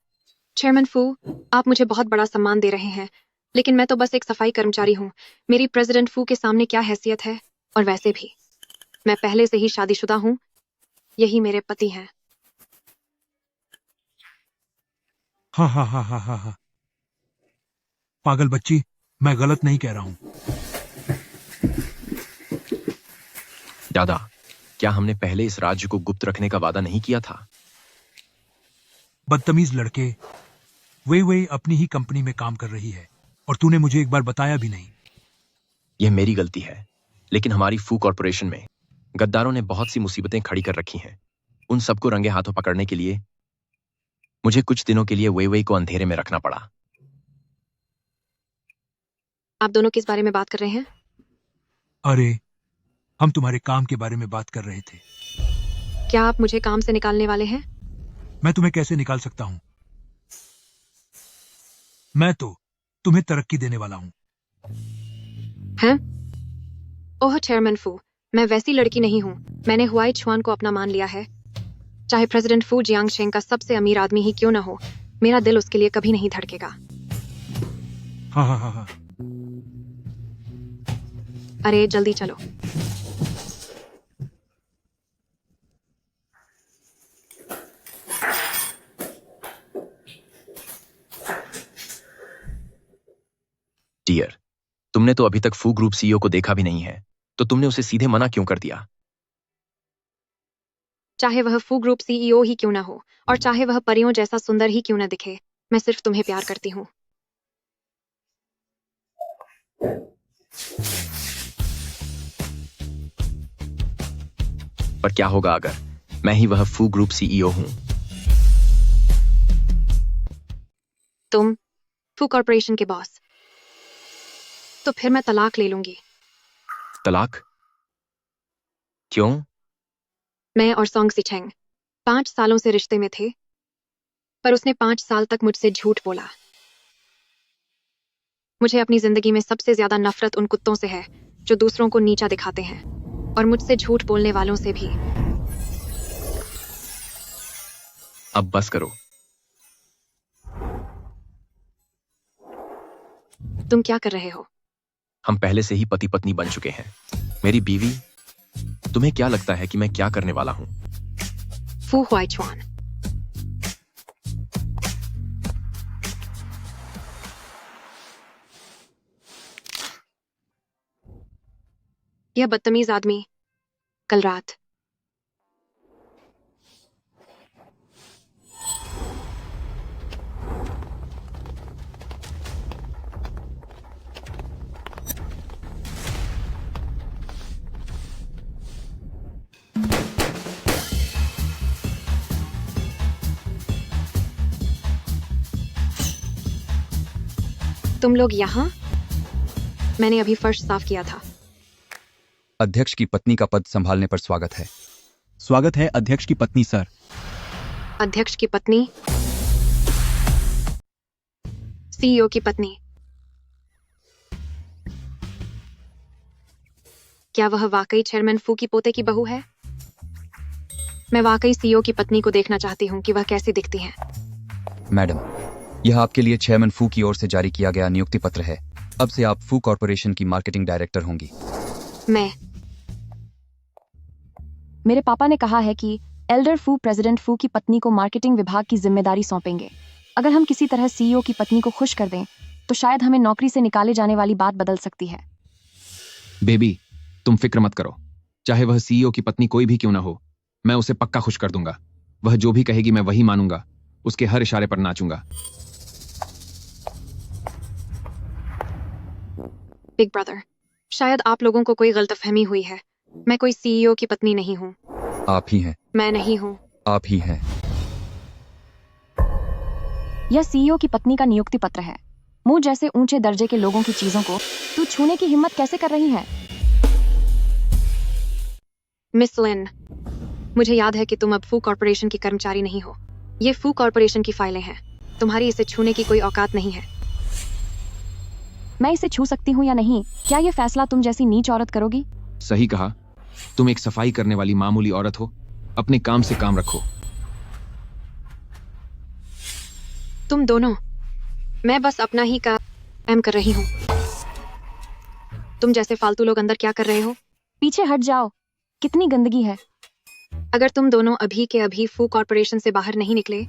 चेयरमैन फू, आप मुझे बहुत बड़ा सम्मान दे रहे हैं, लेकिन मैं तो बस एक सफाई कर्मचारी हूं। मेरी प्रेसिडेंट फू के सामने क्या हैसियत है? और वैसे भी मैं पहले से ही शादीशुदा हूं। यही मेरे पति हैं। हाँ हाँ हाँ हाँ हाँ हाँ। पागल बच्ची, मैं गलत नहीं कह रहा हूं। दादा, क्या हमने पहले इस राज्य को गुप्त रखने का वादा नहीं किया था? बदतमीज लड़के, वे अपनी ही कंपनी में काम कर रही है और तूने मुझे एक बार बताया भी नहीं। यह मेरी गलती है, लेकिन हमारी फू कॉरपोरेशन में गद्दारों ने बहुत सी मुसीबतें खड़ी कर रखी हैं। उन सबको रंगे हाथों पकड़ने के लिए मुझे कुछ दिनों के लिए वे को अंधेरे में रखना पड़ा। आप दोनों किस बारे में बात कर रहे हैं? अरे, हम तुम्हारे काम के बारे में बात कर रहे थे। क्या आप मुझे काम से निकालने वाले हैं? मैं तुम्हें कैसे निकाल सकता हूं? मैं तो तुम्हें तरक्की देने वाला हूं। हैं? ओह चेयरमैन फू, मैं वैसी लड़की नहीं हूं। मैंने हुआई छुआन को अपना मान लिया है। चाहे प्रेसिडेंट फू जियांगशेंग का सबसे अमीर आदमी ही क्यों ना हो, मेरा दिल उसके लिए कभी नहीं धड़केगा। हाँ। अरे जल्दी चलो। डियर, तुमने तो अभी तक फू ग्रुप सीईओ को देखा भी नहीं है, तो तुमने उसे सीधे मना क्यों कर दिया? चाहे वह फू ग्रुप सीईओ ही क्यों ना हो और चाहे वह परियों जैसा सुंदर ही क्यों ना दिखे, मैं सिर्फ तुम्हें प्यार करती हूँ। पर क्या होगा अगर मैं ही वह फू ग्रुप सीईओ हूं? तुम फू कॉर्पोरेशन के बॉस, तो फिर मैं तलाक ले लूंगी। तलाक? क्यों? मैं और सोंग सिचेंग 5 सालों से रिश्ते में थे, पर उसने 5 साल तक मुझसे झूठ बोला। मुझे अपनी जिंदगी में सबसे ज्यादा नफरत उन कुत्तों से है जो दूसरों को नीचा दिखाते हैं, और मुझसे झूठ बोलने वालों से भी। अब बस करो। तुम क्या कर रहे हो? हम पहले से ही पति पत्नी बन चुके हैं। मेरी बीवी, तुम्हें क्या लगता है कि मैं क्या करने वाला हूं? फू हुआई छुआन, यह बदतमीज आदमी कल रात तुम लोग यहाँ? मैंने अभी फर्श साफ किया था। अध्यक्ष की पत्नी का पद संभालने पर स्वागत है। स्वागत है अध्यक्ष की पत्नी सर। अध्यक्ष की पत्नी? सीईओ की पत्नी? क्या वह वाकई चेयरमैन फू की पोते की बहू है? मैं वाकई सीईओ की पत्नी को देखना चाहती हूँ कि वह कैसी दिखती हैं। मैडम, यह आपके लिए चेयरमैन फू की ओर से जारी किया गया नियुक्ति पत्र है। अब से आप फू कॉर्पोरेशन की मार्केटिंग डायरेक्टर होंगी। मेरे पापा ने कहा है कि एल्डर फू प्रेसिडेंट फू की पत्नी को मार्केटिंग विभाग की जिम्मेदारी सौंपेंगे। अगर हम किसी तरह सीईओ की पत्नी को खुश कर दें, तो शायद हमें नौकरी से निकाले जाने वाली बात बदल सकती है। बेबी, तुम फिक्र मत करो। चाहे वह सीईओ की पत्नी कोई भी क्यों ना हो, मैं उसे पक्का खुश कर दूंगा। वह जो भी कहेगी मैं वही मानूंगा, उसके हर इशारे पर नाचूंगा। बिग ब्रदर, शायद आप लोगों को कोई गलतफहमी हुई है। मैं कोई सीईओ की पत्नी नहीं हूँ। आप ही हैं। मैं नहीं हूँ। आप ही हैं। यह सीईओ की पत्नी का नियुक्ति पत्र है। मुझ जैसे ऊंचे दर्जे के लोगों की चीजों को तू छूने की हिम्मत कैसे कर रही है? मिस लिन, मुझे याद है कि तुम अब फू कॉर्पोरेशन की कर्मचारी नहीं हो। ये फू कॉर्पोरेशन की फाइलें हैं। तुम्हारी इसे छूने की कोई औकात नहीं है। मैं इसे छू सकती हूँ या नहीं, क्या ये फैसला तुम जैसी नीच औरत करोगी? सही कहा। तुम एक सफाई करने वाली मामूली औरत हो। अपने काम से काम रखो। तुम दोनों, मैं बस अपना ही काम कर रही हूँ। तुम जैसे फालतू लोग अंदर क्या कर रहे हो? पीछे हट जाओ, कितनी गंदगी है। अगर तुम दोनों अभी के अभी फू कॉर्पोरेशन से बाहर नहीं निकले,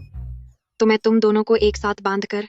तो मैं तुम दोनों को एक साथ बांधकर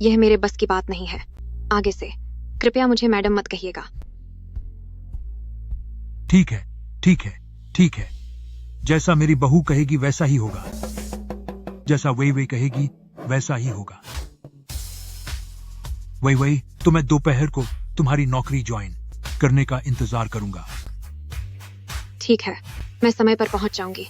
यह मेरे बस की बात नहीं है। आगे से कृपया मुझे मैडम मत कहिएगा। ठीक है, ठीक है, ठीक है। जैसा मेरी बहू कहेगी वैसा ही होगा। जैसा वही वही कहेगी वैसा ही होगा। वही तो मैं दोपहर को तुम्हारी नौकरी ज्वाइन करने का इंतजार करूंगा। ठीक है, मैं समय पर पहुंच जाऊंगी।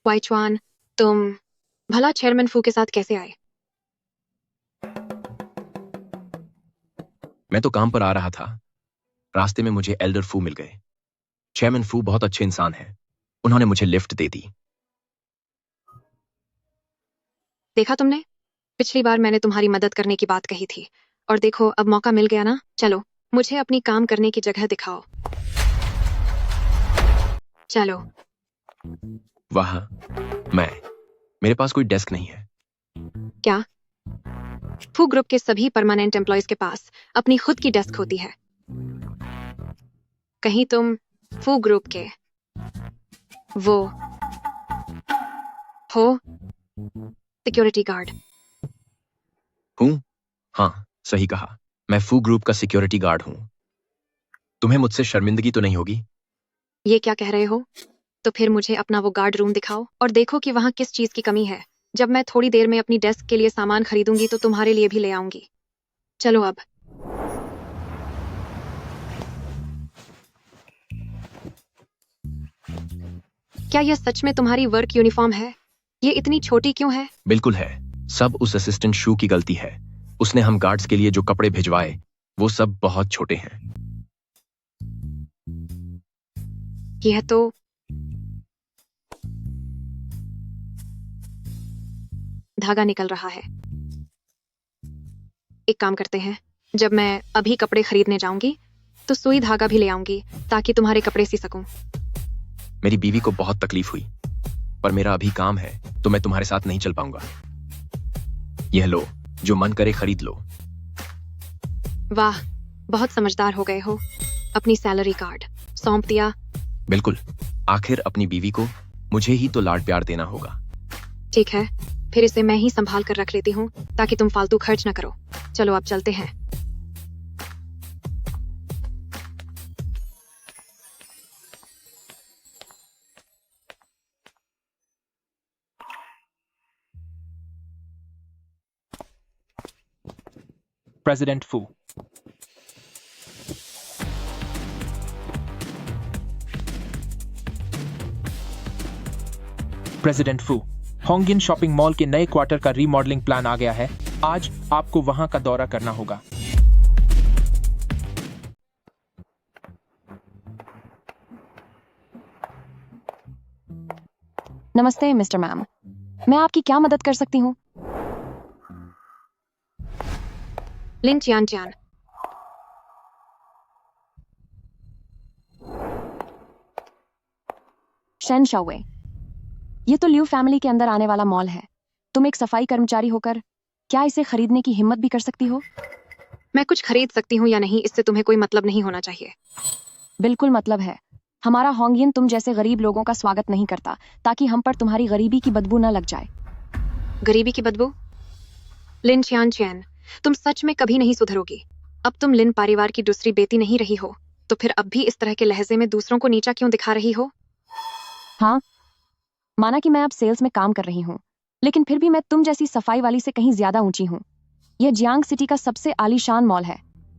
वाइचवान, तुम भला चेयरमैन फू के साथ कैसे आए? मैं तो काम पर आ रहा था। रास्ते में मुझे एल्डर फू मिल गए। चेयरमैन फू बहुत अच्छे इंसान हैं। उन्होंने मुझे लिफ्ट दे दी। देखा तुमने? पिछली बार मैंने तुम्हारी मदद करने की बात कही थी और देखो अब मौका मिल गया ना। चलो मुझे अपनी काम करने की जगह दिखाओ। चलो। वाह, मेरे पास कोई डेस्क नहीं है। क्या? फू ग्रुप के सभी परमानेंट एम्प्लॉयज के पास अपनी खुद की डेस्क होती है। कहीं तुम फू ग्रुप के वो हो सिक्योरिटी गार्ड? हूं? हाँ, सही कहा। मैं फू ग्रुप का सिक्योरिटी गार्ड हूं। तुम्हें मुझसे शर्मिंदगी तो नहीं होगी? ये क्या कह रहे हो? तो फिर मुझे अपना वो गार्ड रूम दिखाओ और देखो कि वहां किस चीज की कमी है। जब मैं थोड़ी देर में अपनी डेस्क के लिए सामान खरीदूंगी तो तुम्हारे लिए भी ले आऊंगी। चलो अब। क्या यह सच में तुम्हारी वर्क यूनिफॉर्म है? ये इतनी छोटी क्यों है? बिल्कुल है। सब उस असिस्टेंट शू की गलती है। उसने हम गार्ड्स के लिए जो कपड़े भिजवाए वो सब बहुत छोटे हैं। यह तो धागा निकल रहा है। एक काम करते हैं, जब मैं अभी कपड़े खरीदने जाऊंगी तो सुई धागा भी ले आऊंगी ताकि तुम्हारे कपड़े सी सकूं। मेरी बीवी को बहुत तकलीफ हुई, पर मेरा अभी काम है तो मैं तुम्हारे साथ नहीं चल पाऊंगा। यह लो, जो मन करे खरीद लो। वाह, बहुत समझदार हो गए हो। अपनी सैलरी कार्ड सौंप दिया। बिल्कुल, आखिर अपनी बीवी को मुझे ही तो लाड प्यार देना होगा। ठीक है, फिर इसे मैं ही संभाल कर रख लेती हूँ ताकि तुम फालतू खर्च न करो। चलो अब चलते हैं। प्रेसिडेंट फू। प्रेसिडेंट फू, होंगिन शॉपिंग मॉल के नए क्वार्टर का रीमॉडलिंग प्लान आ गया है। आज आपको वहां का दौरा करना होगा। नमस्ते मिस्टर मैम, मैं आपकी क्या मदद कर सकती हूँ? लिन चियान चियान, शेन शाओवे, ये तो लियू फैमिली के अंदर आने वाला मॉल है। तुम एक सफाई कर्मचारी होकर क्या इसे खरीदने की हिम्मत भी कर सकती हो? मैं कुछ खरीद सकती हूँ या नहीं इससे तुम्हें कोई मतलब नहीं होना चाहिए। बिल्कुल मतलब है। हमारा होंगियन तुम जैसे गरीब लोगों का स्वागत नहीं करता ताकि हम पर तुम्हारी गरीबी की बदबू न लग जाए। गरीबी की बदबू? लिन चियान चियान, तुम सच में कभी नहीं सुधरोगी। अब तुम लिन परिवार की दूसरी बेटी नहीं रही हो, तो फिर अब भी इस तरह के लहजे में दूसरों को नीचा क्यों दिखा रही हो? हाँ, माना कि मैं अब सेल्स में काम कर रही हूँ, लेकिन फिर भी मैं तुम जैसी सफाई वाली से कहीं ज्यादा ऊंची हूँ। यह जियांग सिटी का सबसे आलीशान मॉल है।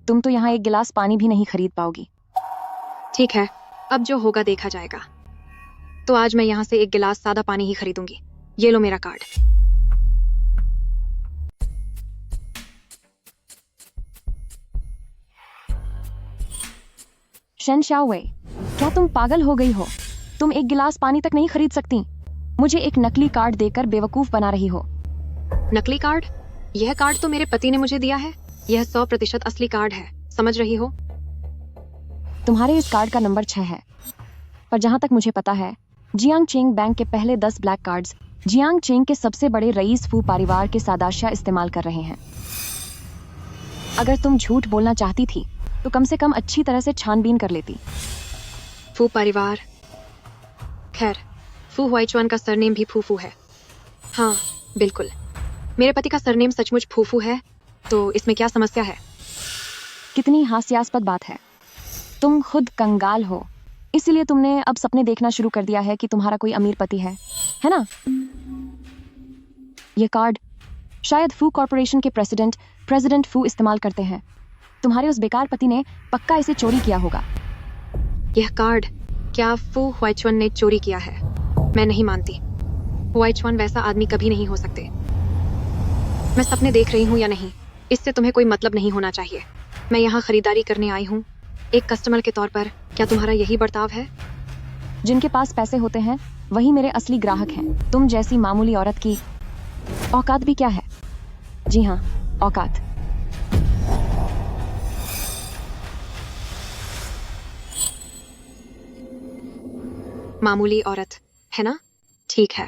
तुम तो यहाँ एक गिलास पानी भी नहीं खरीद पाओगी। ठीक है, अब जो होगा देखा जाएगा। तो आज मैं यहाँ से एक गिलास सादा पानी ही खरीदूंगी। ये लो मेरा कार्ड। शेन शाओवे, क्या तुम पागल हो गई हो? तुम एक गिलास पानी तक नहीं खरीद सकती। मुझे एक नकली कार्ड देकर बेवकूफ बना रही हो। नकली कार्ड? यह कार्ड तो मेरे पति ने मुझे दिया है। यह 100% असली कार्ड है, समझ रही हो? तुम्हारे इस कार्ड का नंबर 6 है। पर जहां तक मुझे पता है, जियांग चेंग बैंक के पहले 10 ब्लैक कार्ड्स जियांग चेंग के सबसे बड़े रईस फू परिवार के सादाशिया इस्तेमाल कर रहे हैं। अगर तुम झूठ बोलना चाहती थी तो कम से कम अच्छी तरह से छानबीन कर लेती। फू परिवार। खैर, फू हुआइचुआन का सरनेम भी फूफू है। हाँ, बिल्कुल। मेरे पति का सरनेम सचमुच फूफू है, तो इसमें क्या समस्या है? कितनी हास्यास्पद बात है। तुम खुद कंगाल हो, इसीलिए तुमने अब सपने देखना शुरू कर दिया है कि तुम्हारा कोई अमीर पति है ना? ये कार्ड शायद फू कॉर्पोरेशन के प्रेसिडेंट फू इस्तेमाल करते हैं। तुम्हारे उस बेकार पति ने पक्का इसे चोरी किया होगा। यह कार्ड क्या फू हुआइचुआन ने चोरी किया है? मैं नहीं मानती। हुआइचुआन वैसा आदमी कभी नहीं हो सकते। मैं सपने देख रही हूँ या नहीं, इससे तुम्हें कोई मतलब नहीं होना चाहिए। मैं यहाँ खरीदारी करने आई हूँ, एक कस्टमर के तौर पर। क्या तुम्हारा यही बर्ताव है? जिनके पास पैसे होते हैं वही मेरे असली ग्राहक हैं। तुम जैसी मामूली औरत की औकात भी क्या है? जी हाँ, औकात। मामूली औरत, है ना? ठीक है,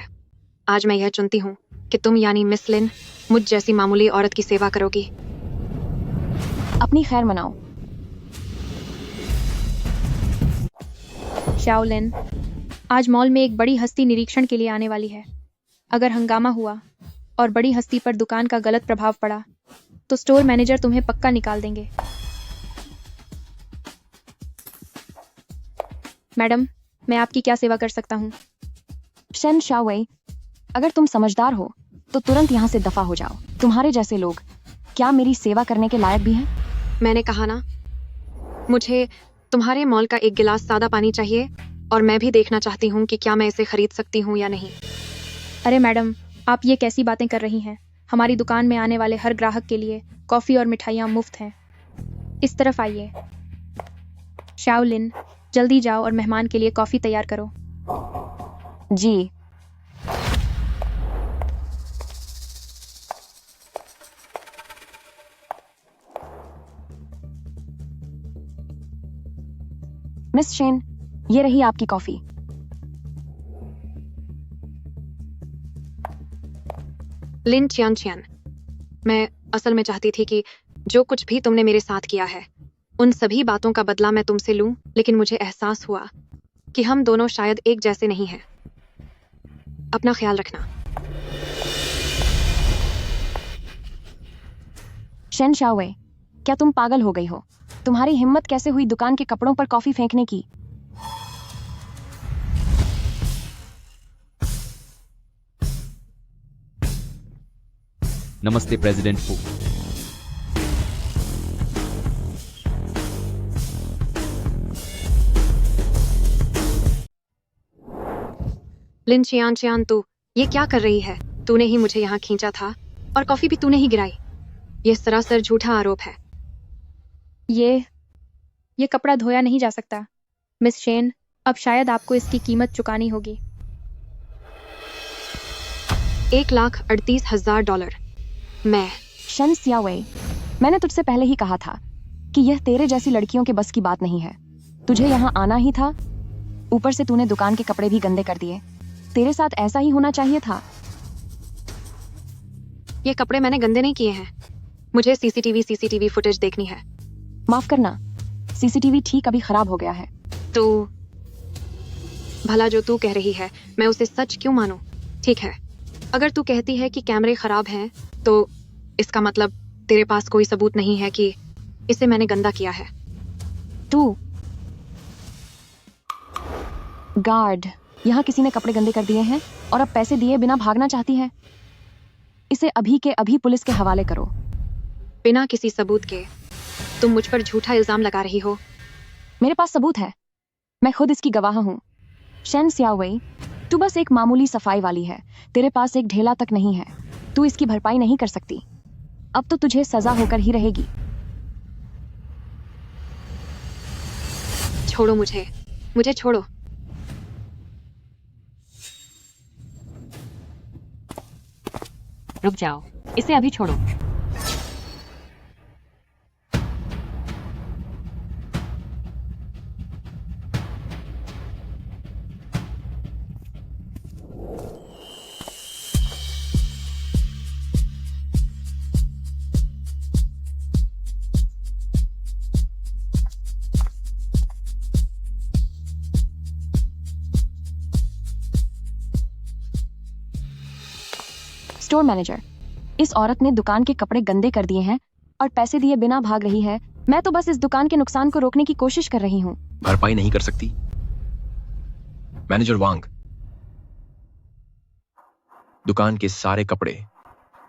आज मैं यह चुनती हूँ कि तुम यानी मिस लिन मुझ जैसी मामूली औरत की सेवा करोगी। अपनी खैर मनाओ। शाओलिन, आज मॉल में एक बड़ी हस्ती निरीक्षण के लिए आने वाली है। अगर हंगामा हुआ और बड़ी हस्ती पर दुकान का गलत प्रभाव पड़ा तो स्टोर मैनेजर तुम्हें पक्का निकाल देंगे। मैडम, मैं आपकी क्या सेवा कर सकता हूँ? शेन शाओवेई, अगर तुम समझदार हो तो तुरंत यहाँ से दफा हो जाओ। तुम्हारे जैसे लोग क्या मेरी सेवा करने के लायक भी हैं? मैंने कहा ना, मुझे तुम्हारे मॉल का एक गिलास सादा पानी चाहिए, और मैं भी देखना चाहती हूँ कि क्या मैं इसे खरीद सकती हूँ या नहीं। अरे मैडम, आप ये कैसी बातें कर रही हैं? हमारी दुकान में आने वाले हर ग्राहक के लिए कॉफी और मिठाइयाँ मुफ्त हैं। इस तरफ आइए। शाओलिन, जल्दी जाओ और मेहमान के लिए कॉफी तैयार करो। जी। मिस शेन, ये रही आपकी कॉफी। लिन चियान, मैं असल में चाहती थी कि जो कुछ भी तुमने मेरे साथ किया है, उन सभी बातों का बदला मैं तुमसे लूं, लेकिन मुझे एहसास हुआ कि हम दोनों शायद एक जैसे नहीं हैं। अपना ख्याल रखना। शेन शाओवेई, क्या तुम पागल हो गई हो? तुम्हारी हिम्मत कैसे हुई दुकान के कपड़ों पर कॉफी फेंकने की? नमस्ते प्रेसिडेंट फू। लिन चियान, तू ये क्या कर रही है? तूने ही मुझे यहाँ खींचा था और कॉफी भी तूने ही गिराई। ये सरासर झूठा आरोप है। ये कपड़ा धोया नहीं जा सकता। मिस शेन, अब शायद आपको इसकी कीमत चुकानी होगी। $1,38,000। मैं शेन सियावेई, मैंने तुझसे पहले ही कहा था कि यह तेरे जैसी लड़कियों के बस की बात नहीं है। तुझे यहाँ आना ही था, ऊपर से तूने दुकान के कपड़े भी गंदे कर दिए। तेरे साथ ऐसा ही होना चाहिए था। ये कपड़े मैंने गंदे नहीं किए हैं। मुझे सीसीटीवी फुटेज देखनी है। माफ करना, सीसीटीवी ठीक अभी खराब हो गया है। तो भला जो तू कह रही है, मैं उसे सच क्यों मानूं? ठीक है, अगर तू कहती है कि कैमरे खराब हैं, तो इसका मतलब तेरे पास कोई सबूत नहीं है कि इसे मैंने गंदा किया है। तू गार्ड, यहाँ किसी ने कपड़े गंदे कर दिए हैं और अब पैसे दिए बिना भागना चाहती है। इसे अभी के अभी पुलिस के हवाले करो। बिना किसी सबूत के तुम मुझ पर झूठा इल्जाम लगा रही हो। मेरे पास सबूत है, मैं खुद इसकी गवाह हूँ। शेन सियावेई, तू बस एक मामूली सफाई वाली है। तेरे पास एक ढेला तक नहीं है। तू इसकी भरपाई नहीं कर सकती। अब तो तुझे सजा होकर ही रहेगी। छोड़ो मुझे छोड़ो। रुक जाओ, इसे अभी छोड़ो। स्टोर मैनेजर, इस औरत ने दुकान के कपड़े गंदे कर दिए हैं और पैसे दिए बिना भाग रही है। मैं तो बस इस दुकान के नुकसान को रोकने की कोशिश कर रही हूँ। भरपाई नहीं कर सकती? मैनेजर वांग, दुकान के सारे कपड़े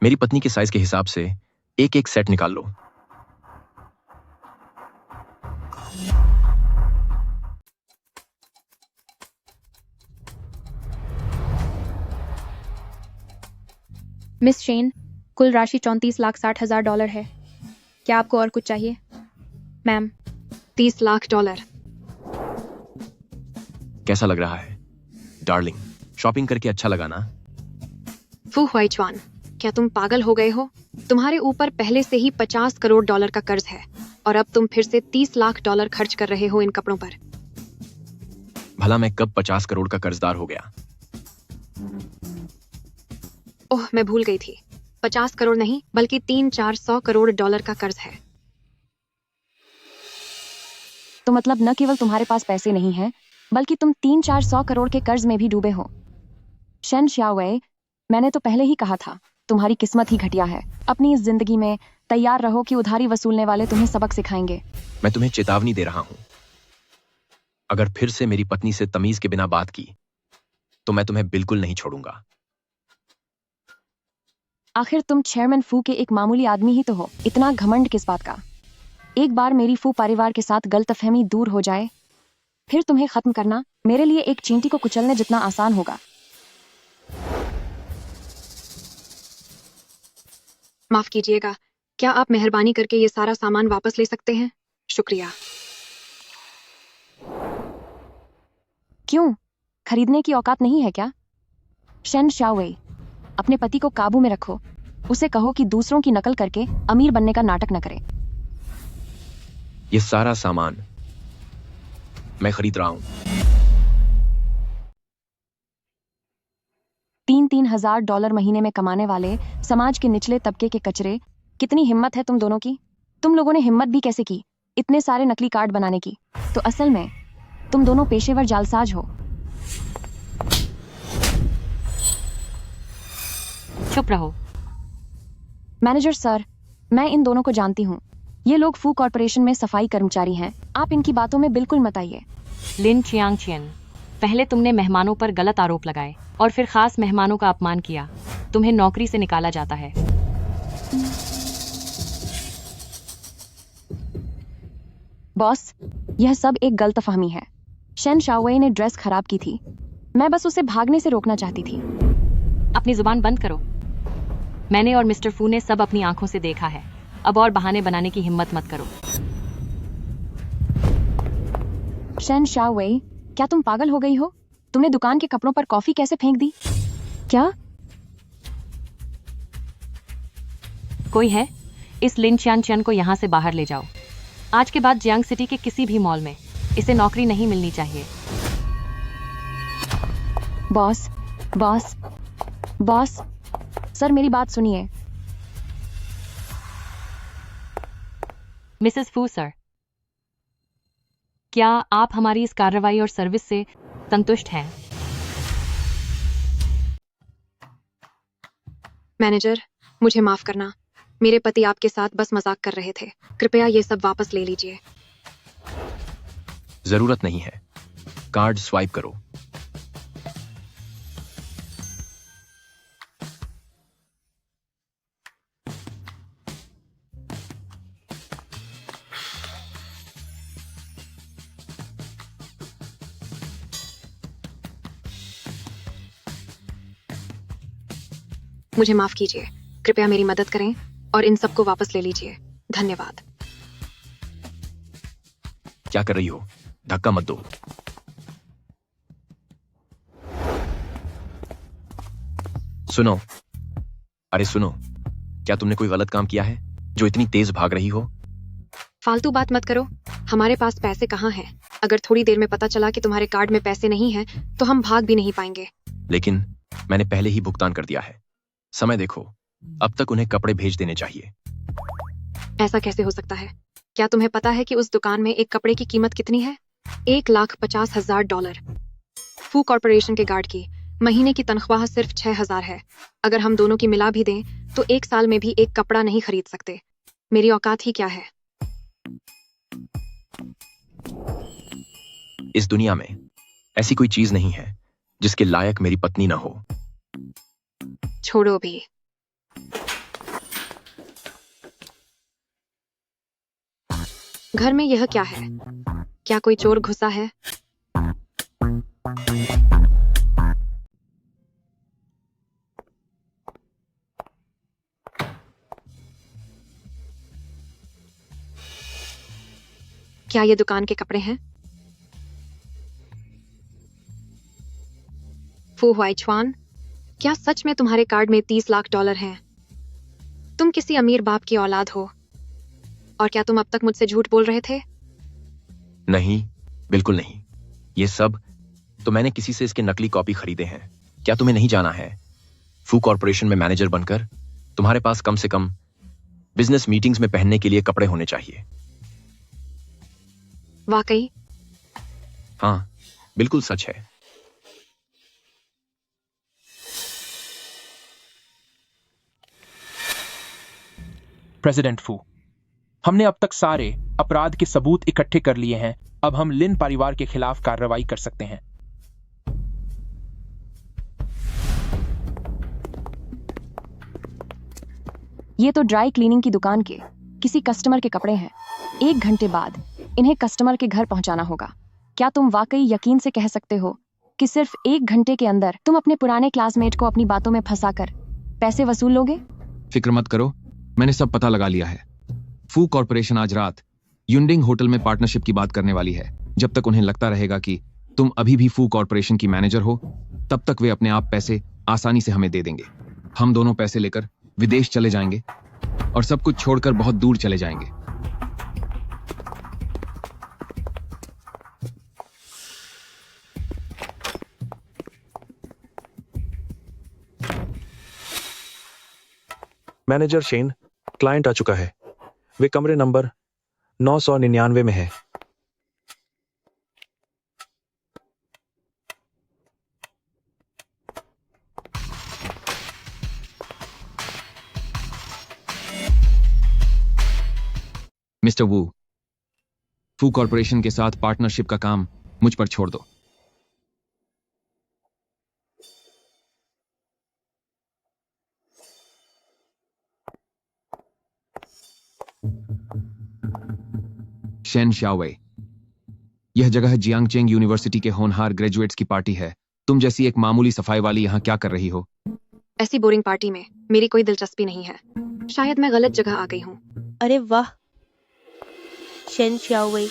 मेरी पत्नी के साइज के हिसाब से एक एक सेट निकाल लो। मिस शेन, कुल राशि $34,60,000 है। क्या आपको और कुछ चाहिए? मैम, $30 लाख। कैसा लग रहा है डार्लिंग? शॉपिंग करके अच्छा लगा ना? फू हुआइचुआन, क्या तुम पागल हो गए हो? तुम्हारे ऊपर पहले से ही $50 करोड़ का कर्ज है और अब तुम फिर से $30 लाख खर्च कर रहे हो इन कपड़ों पर। भला मैं कब 50 करोड़ का कर्जदार हो गया? ओह, मैं भूल गई थी। 50 करोड़ नहीं बल्कि 300-400 करोड़ का कर्ज है। तो मतलब न केवल तुम्हारे पास पैसे नहीं हैं, बल्कि तुम 300-400 करोड़ के कर्ज में भी डूबे हो। शेन शाओवे, मैंने तो पहले ही कहा था, तुम्हारी किस्मत ही घटिया है। अपनी इस जिंदगी में तैयार रहो कि उधारी वसूलने वाले तुम्हें सबक सिखाएंगे। मैं तुम्हें चेतावनी दे रहा हूं, अगर फिर से मेरी पत्नी से तमीज के बिना बात की तो मैं तुम्हें बिल्कुल नहीं छोड़ूंगा। आखिर तुम चेयरमैन फू के एक मामूली आदमी ही तो हो, इतना घमंड किस बात का? एक बार मेरी फू परिवार के साथ गलतफहमी दूर हो जाए, फिर तुम्हें खत्म करना मेरे लिए एक चींटी को कुचलने जितना आसान होगा। माफ कीजिएगा, क्या आप मेहरबानी करके ये सारा सामान वापस ले सकते हैं? शुक्रिया। क्यों? खरीदने की औकात नहीं है क्या? शेन शाओवे, अपने पति को काबू में रखो। उसे कहो कि दूसरों की नकल करके अमीर बनने का नाटक न करे। ये सारा सामान मैं खरीद रहा हूं। 3-3 हजार डॉलर महीने में कमाने वाले समाज के निचले तबके के कचरे, कितनी हिम्मत है तुम दोनों की? तुम लोगों ने हिम्मत भी कैसे की इतने सारे नकली कार्ड बनाने की? तो असल में तुम दोनों पेशेवर जालसाज हो। चुप रहो। मैनेजर सर, मैं इन दोनों को जानती हूँ। ये लोग फू कॉर्पोरेशन में सफाई कर्मचारी हैं। आप इनकी बातों में बिल्कुल मत आइए। लिन चियांगचियन, पहले तुमने मेहमानों पर गलत आरोप लगाए और फिर खास मेहमानों का अपमान किया। तुम्हें नौकरी से निकाला जाता है। बॉस, यह सब एक गलतफहमी है। शेन शाओवे ने ड्रेस खराब की थी। मैं बस उसे भागने से रोकना चाहती थी। अपनी जुबान बंद करो। मैंने और मिस्टर फू ने सब अपनी आंखों से देखा है। अब और बहाने बनाने की हिम्मत मत करो। शेन शाओवे, क्या तुम पागल हो गई हो? तुमने दुकान के कपड़ों पर कॉफी कैसे फेंक दी? क्या? कोई है? इस लिन चियांगचियन को यहाँ से बाहर ले जाओ। आज के बाद जियांग सिटी के किसी भी मॉल में इसे नौकरी नहीं मिलनी चाहिए। बॉस, बॉस, बॉस, सर मेरी बात सुनिए। मिसेस फू सर, क्या आप हमारी इस कार्रवाई और सर्विस से संतुष्ट हैं? मैनेजर, मुझे माफ करना। मेरे पति आपके साथ बस मजाक कर रहे थे। कृपया ये सब वापस ले लीजिए। जरूरत नहीं है। कार्ड स्वाइप करो। मुझे माफ कीजिए। कृपया मेरी मदद करें और इन सबको वापस ले लीजिए। धन्यवाद। क्या कर रही हो? धक्का मत दो। सुनो, अरे सुनो, क्या तुमने कोई गलत काम किया है जो इतनी तेज भाग रही हो? फालतू बात मत करो। हमारे पास पैसे कहाँ हैं? अगर थोड़ी देर में पता चला कि तुम्हारे कार्ड में पैसे नहीं हैं, तो हम भाग भी नहीं पाएंगे। लेकिन मैंने पहले ही भुगतान कर दिया है। समय देखो, अब तक उन्हें कपड़े भेज देने चाहिए। ऐसा कैसे हो सकता है? क्या तुम्हें पता है कि उस दुकान में एक कपड़े की कीमत कितनी है? $1,50,000। फू कॉर्पोरेशन के गार्ड की महीने की तनख्वाह सिर्फ 6,000 है। अगर हम दोनों की मिला भी दें तो 1 साल में भी एक कपड़ा नहीं खरीद सकते। मेरी औकात ही क्या है? इस दुनिया में ऐसी कोई चीज नहीं है जिसके लायक मेरी पत्नी न हो। छोड़ो भी। घर में यह क्या है? क्या कोई चोर घुसा है? क्या ये दुकान के कपड़े हैं? फू हुआइचुआन, क्या सच में तुम्हारे कार्ड में $30 लाख हैं? तुम किसी अमीर बाप की औलाद हो, और क्या तुम अब तक मुझसे झूठ बोल रहे थे? नहीं, बिल्कुल नहीं। ये सब तो मैंने किसी से इसके नकली कॉपी खरीदे हैं। क्या तुम्हें नहीं जाना है? फू कॉर्पोरेशन में मैनेजर बनकर तुम्हारे पास कम से कम बिजनेस मीटिंग्स में पहनने के लिए कपड़े होने चाहिए। वाकई? हाँ, बिल्कुल सच है। प्रेसिडेंट फू, हमने अब तक सारे अपराध के सबूत इकट्ठे कर लिए हैं। अब हम लिन परिवार के खिलाफ कार्रवाई कर सकते हैं। ये तो ड्राई क्लीनिंग की दुकान के किसी कस्टमर के कपड़े हैं। 1 घंटे बाद इन्हें कस्टमर के घर पहुंचाना होगा। क्या तुम वाकई यकीन से कह सकते हो कि सिर्फ 1 घंटे के अंदर तुम अपने पुराने क्लासमेट को अपनी बातों में फंसाकर पैसे वसूल लोगे? फिक्र मत करो, मैंने सब पता लगा लिया है। फू कॉर्पोरेशन आज रात युंडिंग होटल में पार्टनरशिप की बात करने वाली है। जब तक उन्हें लगता रहेगा कि तुम अभी भी फू कॉर्पोरेशन की मैनेजर हो, तब तक वे अपने आप पैसे आसानी से हमें दे देंगे। हम दोनों पैसे लेकर विदेश चले जाएंगे और सब कुछ छोड़कर बहुत दूर चले जाएंगे। मैनेजर शेन, क्लाइंट आ चुका है। वे कमरे नंबर 999 में है। मिस्टर वू, फू कॉर्पोरेशन के साथ पार्टनरशिप का काम मुझ पर छोड़ दो। शेन शाओवे, यह जगह जियांगचेंग यूनिवर्सिटी के होनहार ग्रेजुएट्स की पार्टी है। तुम जैसी एक मामूली सफाई वाली यहाँ क्या कर रही हो? ऐसी बोरिंग पार्टी में मेरी कोई दिलचस्पी नहीं है। शायद मैं गलत जगह आ गई हूँ। अरे वाह, शेन शाओवे,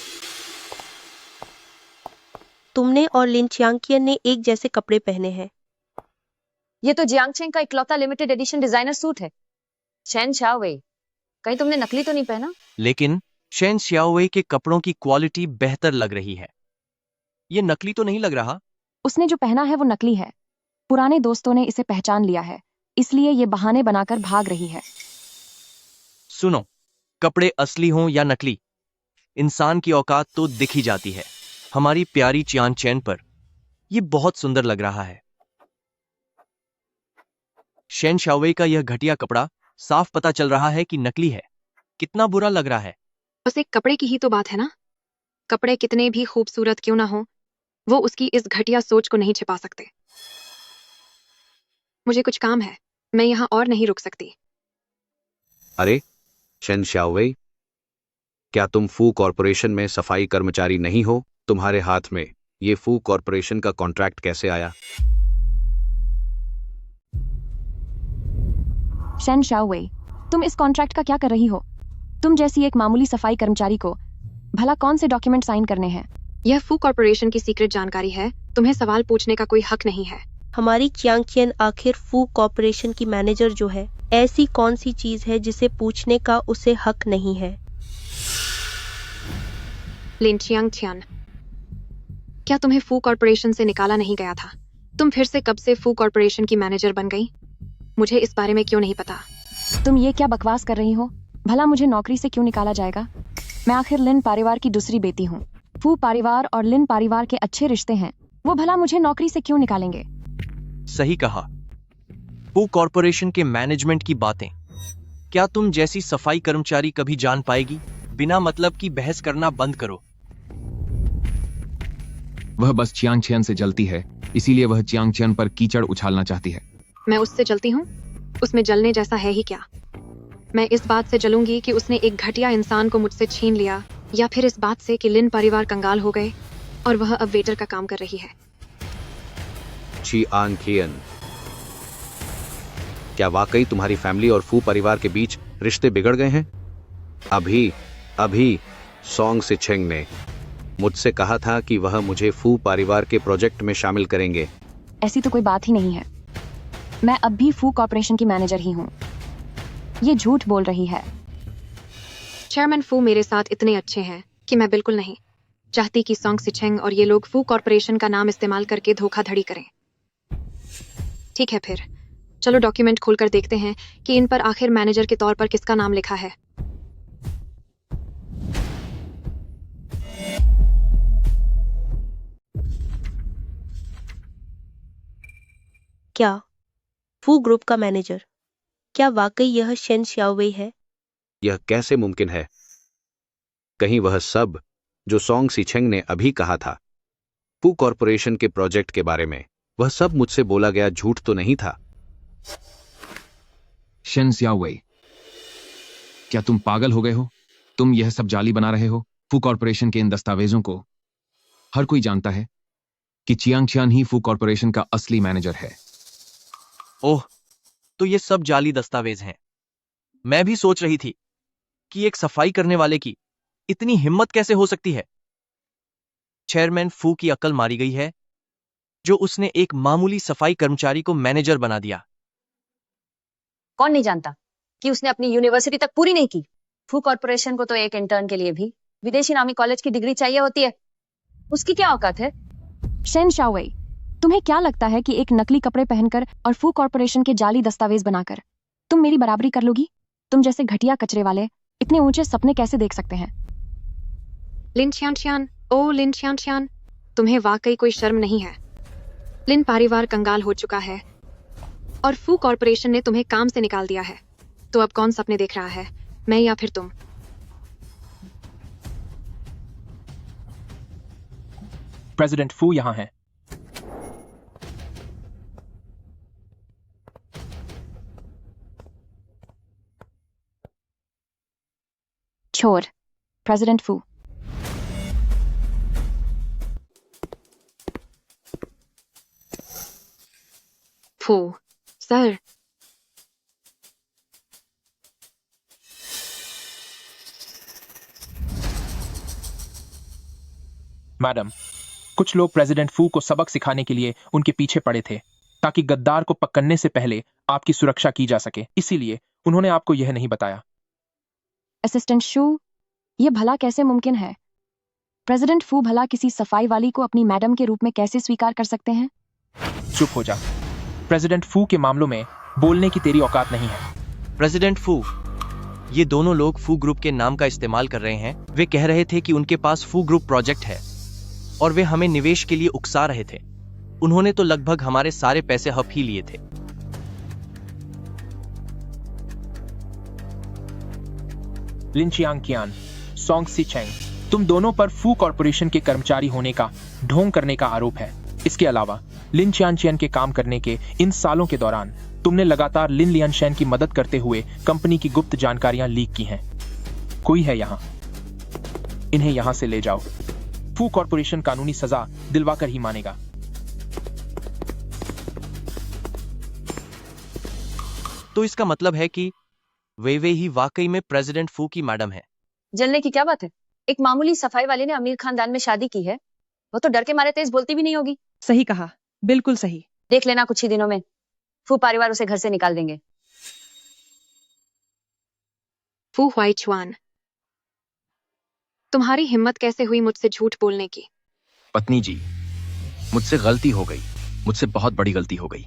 तुमने और लिन चियांगकियन ने एक जैसे कपड़े पहने हैं। ये तो जियांगचेंग का इकलौता लिमिटेड एडिशन डिजाइनर सूट है। शेन शाओवे, कहीं तुमने नकली तो नहीं पहना? लेकिन शेन शाओवे के कपड़ों की क्वालिटी बेहतर लग रही है। ये नकली तो नहीं लग रहा। उसने जो पहना है वो नकली है। पुराने दोस्तों ने इसे पहचान लिया है, इसलिए ये बहाने बनाकर भाग रही है। सुनो, कपड़े असली हों या नकली, इंसान की औकात तो दिख ही जाती है। हमारी प्यारी चियान चैन पर यह बहुत सुंदर लग रहा है। शेन शाओवे का यह घटिया कपड़ा साफ पता चल रहा है कि नकली है। कितना बुरा लग रहा है। बस एक कपड़े की ही तो बात है ना। कपड़े कितने भी खूबसूरत क्यों ना हो, वो उसकी इस घटिया सोच को नहीं छिपा सकते। मुझे कुछ काम है, मैं यहाँ और नहीं रुक सकती। अरे शेन शाओवे, क्या तुम फू कॉर्पोरेशन में सफाई कर्मचारी नहीं हो? तुम्हारे हाथ में ये फू कॉर्पोरेशन का कॉन्ट्रैक्ट कैसे आया? शेन शाओवे, तुम इस कॉन्ट्रैक्ट का क्या कर रही हो? तुम जैसी एक मामूली सफाई कर्मचारी को भला कौन से डॉक्यूमेंट साइन करने हैं? यह फू कॉर्पोरेशन की सीक्रेट जानकारी है। तुम्हें सवाल पूछने का कोई हक नहीं है। हमारी चियांगकियन आखिर फू कॉर्पोरेशन की मैनेजर जो है, ऐसी कौन सी चीज है जिसे पूछने का उसे हक नहीं है? लिन चियांग, क्या तुम्हें फू कॉर्पोरेशन से निकाला नहीं गया था? तुम फिर से कब से फू कॉर्पोरेशन की मैनेजर बन गई? मुझे इस बारे में क्यों नहीं पता? तुम ये क्या बकवास कर रही हो? भला मुझे नौकरी से क्यों निकाला जाएगा? मैं आखिर लिन परिवार की दूसरी बेटी हूँ। फू परिवार और लिन परिवार के अच्छे रिश्ते हैं, वो भला मुझे नौकरी से क्यों निकालेंगे? सही कहा। फू कॉर्पोरेशन के मैनेजमेंट की बातें क्या तुम जैसी सफाई कर्मचारी कभी जान पाएगी? बिना मतलब की बहस करना बंद करो। वह बस चियांग चेन से जलती है, इसीलिए वह चियांग चेन पर कीचड़ उछालना चाहती है। मैं उससे जलती हूँ? उसमें जलने जैसा है ही क्या? मैं इस बात से जलूंगी कि उसने एक घटिया इंसान को मुझसे छीन लिया, या फिर इस बात से कि लिन परिवार कंगाल हो गए और वह अब वेटर का काम कर रही है। चियांग कियन, क्या वाकई तुम्हारी फैमिली और फू परिवार के बीच रिश्ते बिगड़ गए हैं? अभी सोंग सिचेंग ने मुझसे कहा था कि वह मुझे फू परिवार के प्रोजेक्ट में शामिल करेंगे। ऐसी तो कोई बात ही नहीं है। मैं अब भी फू कॉर्पोरेशन की मैनेजर ही हूँ। ये झूठ बोल रही है। चेयरमैन फू मेरे साथ इतने अच्छे हैं कि मैं बिल्कुल नहीं चाहती कि सोंग सिचेंग और ये लोग फू कॉर्पोरेशन का नाम इस्तेमाल करके धोखाधड़ी करें। ठीक है, फिर चलो डॉक्यूमेंट खोलकर देखते हैं कि इन पर आखिर मैनेजर के तौर पर किसका नाम लिखा है। क्या फू ग्रुप का मैनेजर? क्या वाकई यह शेन शाओवेई है? यह कैसे मुमकिन है? कहीं वह सब जो सोंग सिचेंग ने अभी कहा था फू कॉर्पोरेशन के प्रोजेक्ट के बारे में, वह सब मुझसे बोला गया झूठ तो नहीं था? शेन शाओवेई, क्या तुम पागल हो गए हो? तुम यह सब जाली बना रहे हो? फू कॉर्पोरेशन के इन दस्तावेजों को हर कोई जानता है कि चियांग चियान ही फू कॉर्पोरेशन का असली मैनेजर है। ओह, तो ये सब जाली दस्तावेज हैं। मैं भी सोच रही थी कि एक सफाई करने वाले की इतनी हिम्मत कैसे हो सकती है। चेयरमैन फू की अकल मारी गई है जो उसने एक मामूली सफाई कर्मचारी को मैनेजर बना दिया। कौन नहीं जानता कि उसने अपनी यूनिवर्सिटी तक पूरी नहीं की। फू कॉर्पोरेशन को तो एक इंटर्न के लिए भी विदेशी नामी कॉलेज की डिग्री चाहिए होती है। उसकी क्या औकात है? शेन शाओवेई, तुम्हें क्या लगता है कि एक नकली कपड़े पहनकर और फू कॉर्पोरेशन के जाली दस्तावेज बनाकर तुम मेरी बराबरी कर लोगी? तुम जैसे घटिया कचरे वाले इतने ऊंचे सपने कैसे देख सकते हैं? लिन चियांग, ओ लिन चियांग, तुम्हें वाकई कोई शर्म नहीं है? लिन परिवार कंगाल हो चुका है और फू कॉर्पोरेशन ने तुम्हें काम से निकाल दिया है। तो अब कौन सपने देख रहा है, मैं या फिर तुम? प्रेसिडेंट फू यहाँ है। छोर, प्रेसिडेंट फू। फू सर, मैडम, कुछ लोग प्रेसिडेंट फू को सबक सिखाने के लिए उनके पीछे पड़े थे ताकि गद्दार को पकड़ने से पहले आपकी सुरक्षा की जा सके। इसीलिए उन्होंने आपको यह नहीं बताया। असिस्टेंट शू, ये भला कैसे मुमकिन है? प्रेसिडेंट फू भला किसी सफाई वाली को अपनी मैडम के रूप में कैसे स्वीकार कर सकते हैं? चुप हो जा। प्रेसिडेंट फू के मामलों में बोलने की तेरी औकात नहीं है। प्रेसिडेंट फू, ये दोनों लोग फू ग्रुप के नाम का इस्तेमाल कर रहे हैं। वे कह रहे थे कि उनके पास फू ग्रुप प्रोजेक्ट है और वे हमें निवेश के लिए उकसा रहे थे। उन्होंने तो लगभग हमारे सारे पैसे हप ही लिए थे। लिन चियांग, सोंग सिचेंग, तुम दोनों पर फू कॉर्पोरेशन के कर्मचारी होने का ढोंग करने का आरोप है। इसके अलावा लिन चियांग के काम करने के इन सालों के दौरान तुमने लगातार लिन लियांशेन की मदद करते हुए कंपनी की गुप्त जानकारियां लीक की हैं। कोई है यहाँ? इन्हें यहाँ से ले जाओ। फू कॉर्पोरेशन कानूनी सजा दिलवाकर ही मानेगा। तो इसका मतलब है कि वे ही वाकई में प्रेसिडेंट फू की मैडम है। जलने की क्या बात है? एक मामूली सफाई वाले ने अमीर खानदान में शादी की है। वो तो डर के मारे तेज बोलती भी नहीं होगी। सही कहा, बिल्कुल सही। देख लेना, कुछ ही दिनों में फू परिवार उसे घर से निकाल देंगे। फू हुआइचुआन, तुम्हारी हिम्मत कैसे हुई मुझसे झूठ बोलने की? पत्नी जी, मुझसे गलती हो गई, मुझसे बहुत बड़ी गलती हो गई।